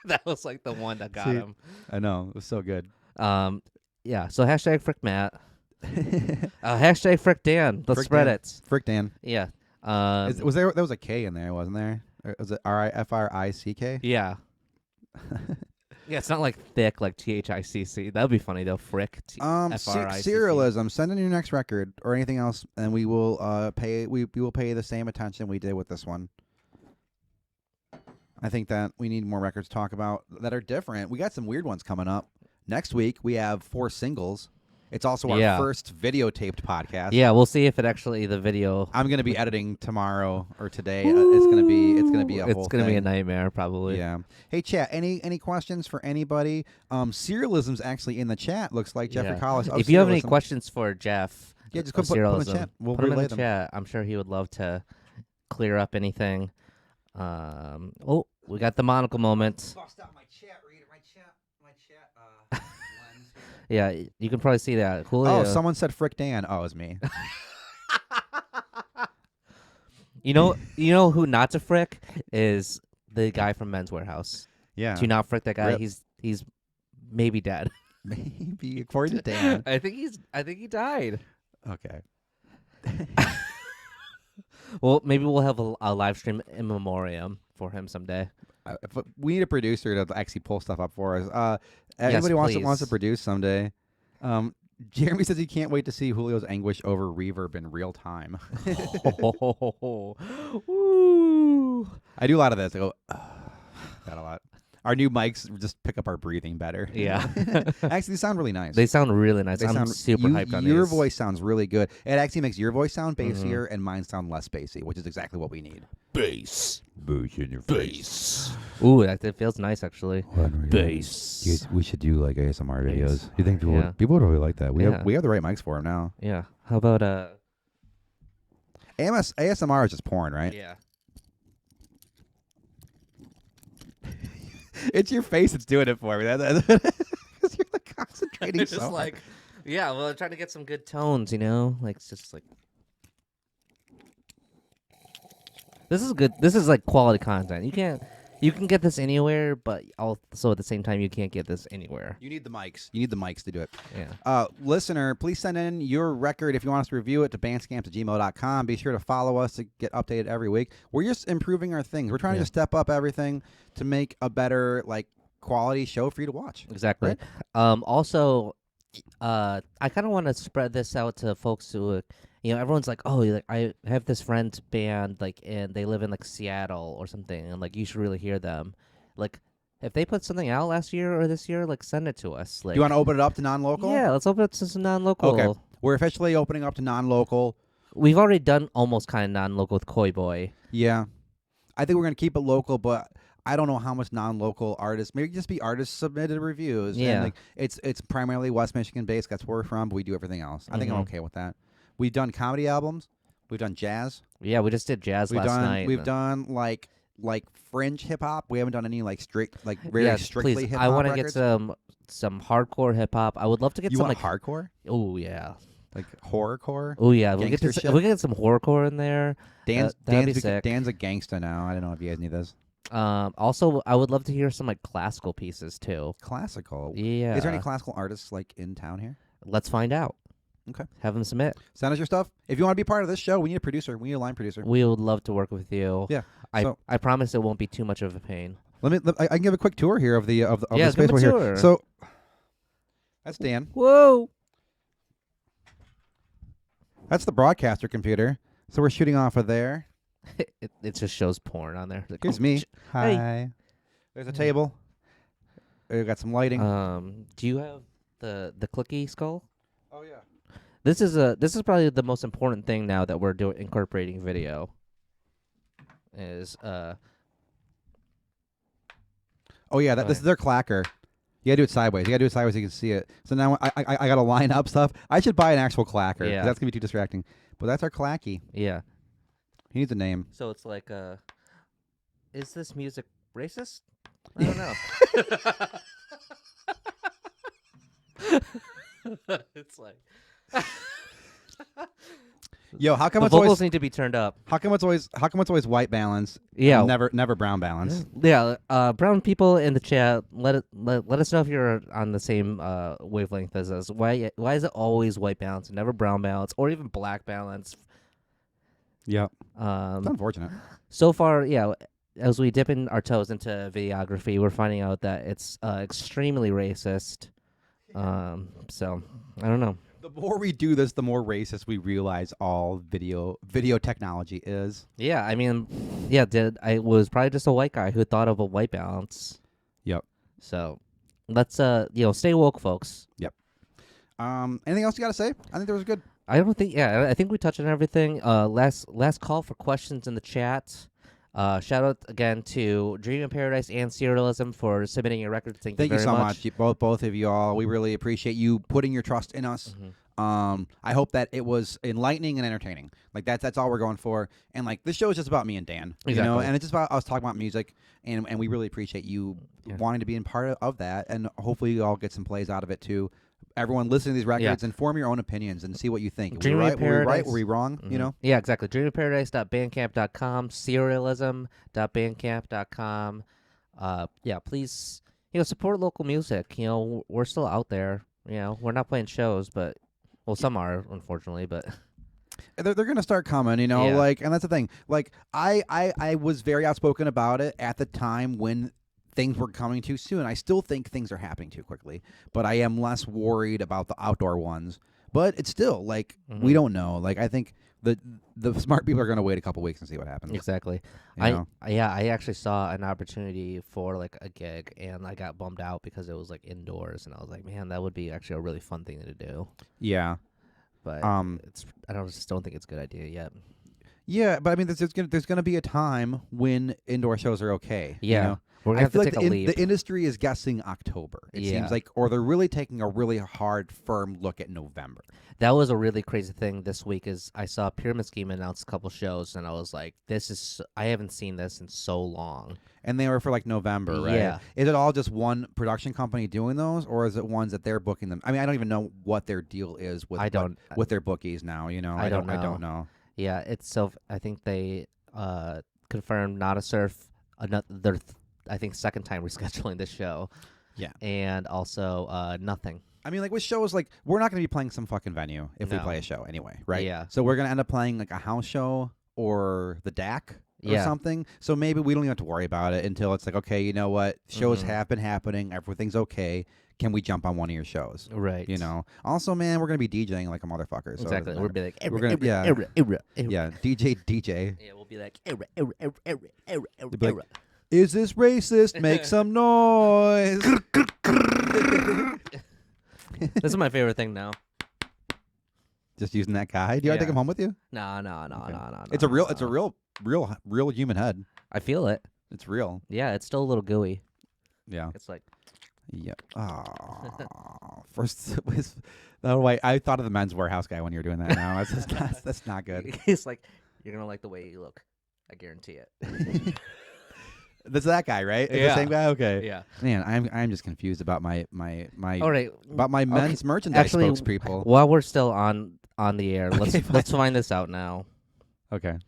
That was like the one that got See, him. I know. It was so good. Yeah, so hashtag Frick Matt. Hashtag Frick Dan. Let's Frick spread Dan. it. Frick Dan. Yeah. There was a K in there, wasn't there? Or was it Frick? Yeah. Yeah, it's not like thick, like THICC. That would be funny though. Frick. FRICC. Serialism. Send in your next record or anything else, and we will pay. We will pay the same attention we did with this one. I think that we need more records to talk about that are different. We got some weird ones coming up. Next week we have 4 singles. It's also our first videotaped podcast. Yeah, we'll see if it actually the video. I'm gonna be editing tomorrow or today. It's gonna be a whole. It's gonna thing. be a nightmare probably. Yeah. Hey, chat. Any questions for anybody? Serialism's actually in the chat. Looks like Jeffrey Yeah. Collis. If you have any questions for Jeff, yeah, just of put them in the serialism, chat. We'll put them in relay the them. chat. I'm sure he would love to clear up anything. Oh, we got the monocle moment. Bust out my chat reader. My chat lens. Yeah, you can probably see that. Julio. Oh, someone said Frick Dan. Oh, it was me. You know who not to frick is the guy from Men's Warehouse. Yeah. Do you not frick that guy? Rip. He's maybe dead. Maybe according to Dan. I think he died. Okay. Well, maybe we'll have a live stream in memoriam for him someday. We need a producer to actually pull stuff up for us. Yes, Anybody wants to please. produce someday? Jeremy says he can't wait to see Julio's anguish over reverb in real time. Ooh. I do a lot of this. I go, that a lot. Our new mics just pick up our breathing better. Yeah. Actually, they sound really nice. They sound really nice. They I'm sound super hyped on your these. voice sounds really good. It actually makes your voice sound bassier and mine sound less bassy, which is exactly what we need. Bass. Bass in your face. Ooh, that feels nice actually. Bass. We should do like ASMR Bass. videos. You think Yeah. people would really like that? We Yeah. have the right mics for them now. Yeah. How about ASMR is just porn, right? Yeah. It's your face that's doing it for me. Because you're like concentrating It's so just hard. like, yeah, well, I'm trying to get some good tones, you know? Like, it's just like, this is good. This is like quality content. You can get this anywhere, but also at the same time, you can't get this anywhere. You need the mics. You need the mics to do it. Yeah. Listener, please send in your record if you want us to review it to bandscamps@gmail.com. Be sure to follow us to get updated every week. We're just improving our things. We're trying to Yeah. just step up everything to make a better like quality show for you to watch. Exactly. Right? Also, I kind of want to spread this out to folks who, everyone's like, oh, like I have this friend band, like, and they live in like Seattle or something, and like you should really hear them. Like, if they put something out last year or this year, like send it to us. Like, Do you want to open it up to non-local? yeah, let's open it to some non-local. Okay. We're officially opening up to non-local. We've already done almost kind of non-local with Koi Boy. Yeah. I think we're going to keep it local, but I don't know how much non-local artists. Maybe just be artist submitted reviews. Yeah. And like it's primarily West Michigan based. That's where we're from. But we do everything else. I think I'm okay with that. We've done comedy albums. We've done jazz. Yeah, we just did jazz last night. We've done like fringe hip hop. We haven't done any like strict like very strictly please. hip hop. I want to records. get some hardcore hip hop. I would love to get You some want like hardcore, oh yeah, like horrorcore. oh yeah. We Gangster shit? we get some horrorcore in there. That'd be sick. Dan's a gangsta now. I don't know if you guys knew this. Also, I would love to hear some like classical pieces too. Classical. Yeah. Is there any classical artists like in town here? Let's find out. Okay. Have them submit. Send us your stuff. If you want to be part of this show, we need a producer. We need a line producer. We would love to work with you. Yeah. I promise it won't be too much of a pain. I can give a quick tour here of the Yeah, space give a we're here. tour. So that's Dan. Whoa. That's the broadcaster computer. So we're shooting off of there. it just shows porn on there. Like, Here's oh, me. Hey. Hi. There's a table. We've got some lighting. Do you have the clicky skull? Oh yeah. This is probably the most important thing now that we're doing incorporating video. Is Oh yeah, this is their clacker. You gotta do it sideways. You gotta do it sideways so you can see it. So now I gotta line up stuff. I should buy an actual clacker. 'Cause Yeah. that's gonna be too distracting. But that's our clacky. yeah. He needs a name. So it's like is this music racist? I don't know. It's like Yo, how come the it's vocals always need to be turned up. how come it's always white balance? Yeah. and never brown balance. Yeah, brown people in the chat, let us know if you're on the same wavelength as us. Why is it always white balance, never brown balance, or even black balance? Yep. It's unfortunate. So far, yeah, as we dip in our toes into videography, we're finding out that it's extremely racist. So I don't know. The more we do this, the more racist we realize all video technology is. Yeah, I mean, yeah, I was probably just a white guy who thought of a white balance. Yep. So let's stay woke, folks. Yep. Anything else you got to say? I think that was good. I don't think. Yeah, I think we touched on everything. Last call for questions in the chat. Shout out again to Dream in Paradise and Serialism for submitting your records. Thank you Thank you very so much. much, both of you all. We really appreciate you putting your trust in us. I hope that it was enlightening and entertaining. Like that's all we're going for. And like this show is just about me and Dan, you know, Exactly. and it's just about us talking about music. And we really appreciate you wanting to be in part of that. And hopefully you all get some plays out of it too. Everyone listening to these records and form your own opinions and see what you think. Were we right? Were we right? Were we wrong? You know? Yeah, exactly. DreamofParadise.bandcamp.com, Serialism.bandcamp.com. Yeah, please, support local music. We're still out there. We're not playing shows, but some are, unfortunately, but They're going to start coming, Yeah. like, and that's the thing. Like, I was very outspoken about it at the time when things were coming too soon. I still think things are happening too quickly, but I am less worried about the outdoor ones. But it's still, like, we don't know. Like, I think the smart people are going to wait a couple weeks and see what happens. exactly. You know? I actually saw an opportunity for like a gig, and I got bummed out because it was like indoors, and I was like, man, that would be actually a really fun thing to do. Yeah. But I just don't think it's a good idea yet. Yeah, but I mean, there's gonna be a time when indoor shows are okay. You Yeah. know, We're gonna I have to feel like take a leap. the industry is guessing October. It seems Yeah. like, or they're really taking a really hard, firm look at November. That was a really crazy thing this week. Is I saw Pyramid Scheme announce a couple shows, and I was like, "This is I haven't seen this in so long." And they were for like November, right? Yeah. Is it all just one production company doing those, or is it ones that they're booking them? I mean, I don't even know what their deal is with I don't. with their bookies now. You know, I don't I know. don't know. Yeah, it's so. I think they confirmed Not a Surf. Their I think second time rescheduling this show. Yeah. And also Nothing. I mean, like with shows, like we're not going to be playing some fucking venue if we No. play a show anyway, right? Yeah. So we're going to end up playing like a house show or the DAC or Yeah. something. So maybe we don't even have to worry about it until it's like, okay, you know what? Shows Mhm. have been happening. Everything's okay. Can we jump on one of your shows? Right. You know. Also, man, we're going to be DJing like a motherfucker. So it Exactly. doesn't We'll matter. be like, We're gonna- yeah. era. Yeah, DJ. Yeah, we'll be like, They'll be like, is this racist? Make some noise. This is my favorite thing now. Just using that guy. Do you want to take Yeah. him home with you? No. Okay. It's a real human head. I feel it. It's real. Yeah, it's still a little gooey. Yeah. It's like, Yeah. Oh, first was. Oh wait, I thought of the Men's Warehouse guy when you were doing that. Now that's not good. it's like, you're gonna like the way you look. I guarantee it. That's that guy, right? It's Yeah. the same guy. Okay. Yeah. Man, I'm just confused about my All right. about my men's merchandise Actually, spokespeople. While we're still on the air, Okay, fine. let's find this out now, Okay.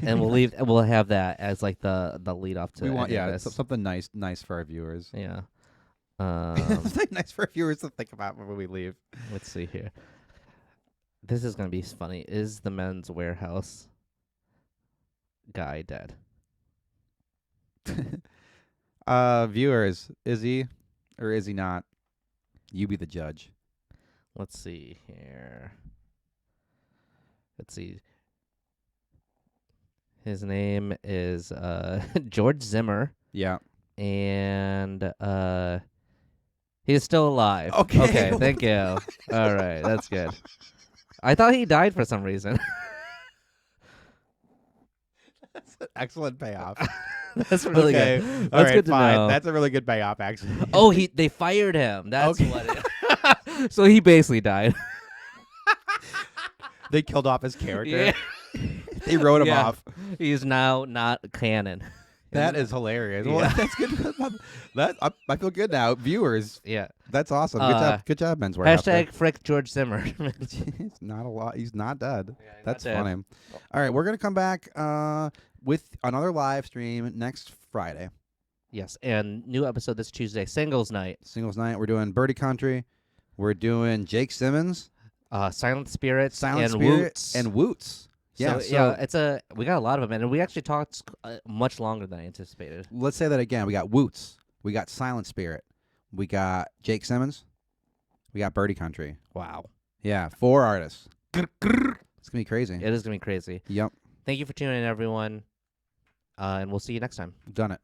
and we'll have that as like the lead off to We want any of this. something nice for our viewers. Yeah. Something nice for our viewers to think about when we leave. Let's see here. This is gonna be funny. Is the Men's Warehouse guy dead? Viewers, is he or is he not? You be the judge. Let's see here. Let's see. His name is George Zimmer, Yeah. and he's still alive. Okay. Okay, thank you. All right, that's good. I thought he died for some reason. That's an excellent payoff. That's really Okay. good. All That's right, good to fine. know. That's a really good payoff, actually. Oh, they fired him. That's Okay. what it So he basically died. They killed off his character. Yeah. They wrote him Yeah. off. He's now not canon. That is hilarious. Well, Yeah. that's good. I feel good now. Viewers, Yeah. that's awesome. Good job. Good job, Men's Warehouse. Hashtag frick George Zimmer. It's not a lot. He's not dead. Yeah, he's That's not dead. funny. All right, we're gonna come back with another live stream next Friday. Yes, and new episode this Tuesday, Singles Night. Singles night. We're doing Birdie Country. We're doing Jake Simmons, Silent Spirits, Silent and Spirit, Woots. and Woots. Yeah. So, yeah, we got a lot of them, and we actually talked much longer than I anticipated. Let's say that again. We got Woots. We got Silent Spirit. We got Jake Simmons. We got Birdie Country. Wow. Yeah, 4 artists. It's gonna be crazy. It is going to be crazy. Yep, Thank you for tuning in, everyone, and we'll see you next time. done it.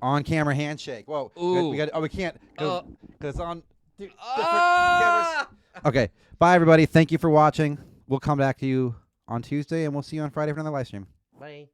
On camera handshake. Whoa. Ooh. We got. Oh, we can't. Oh. Because it's on. Different Ah! cameras. Okay. Bye, everybody. Thank you for watching. We'll come back to you on Tuesday, and we'll see you on Friday for another live stream. Bye.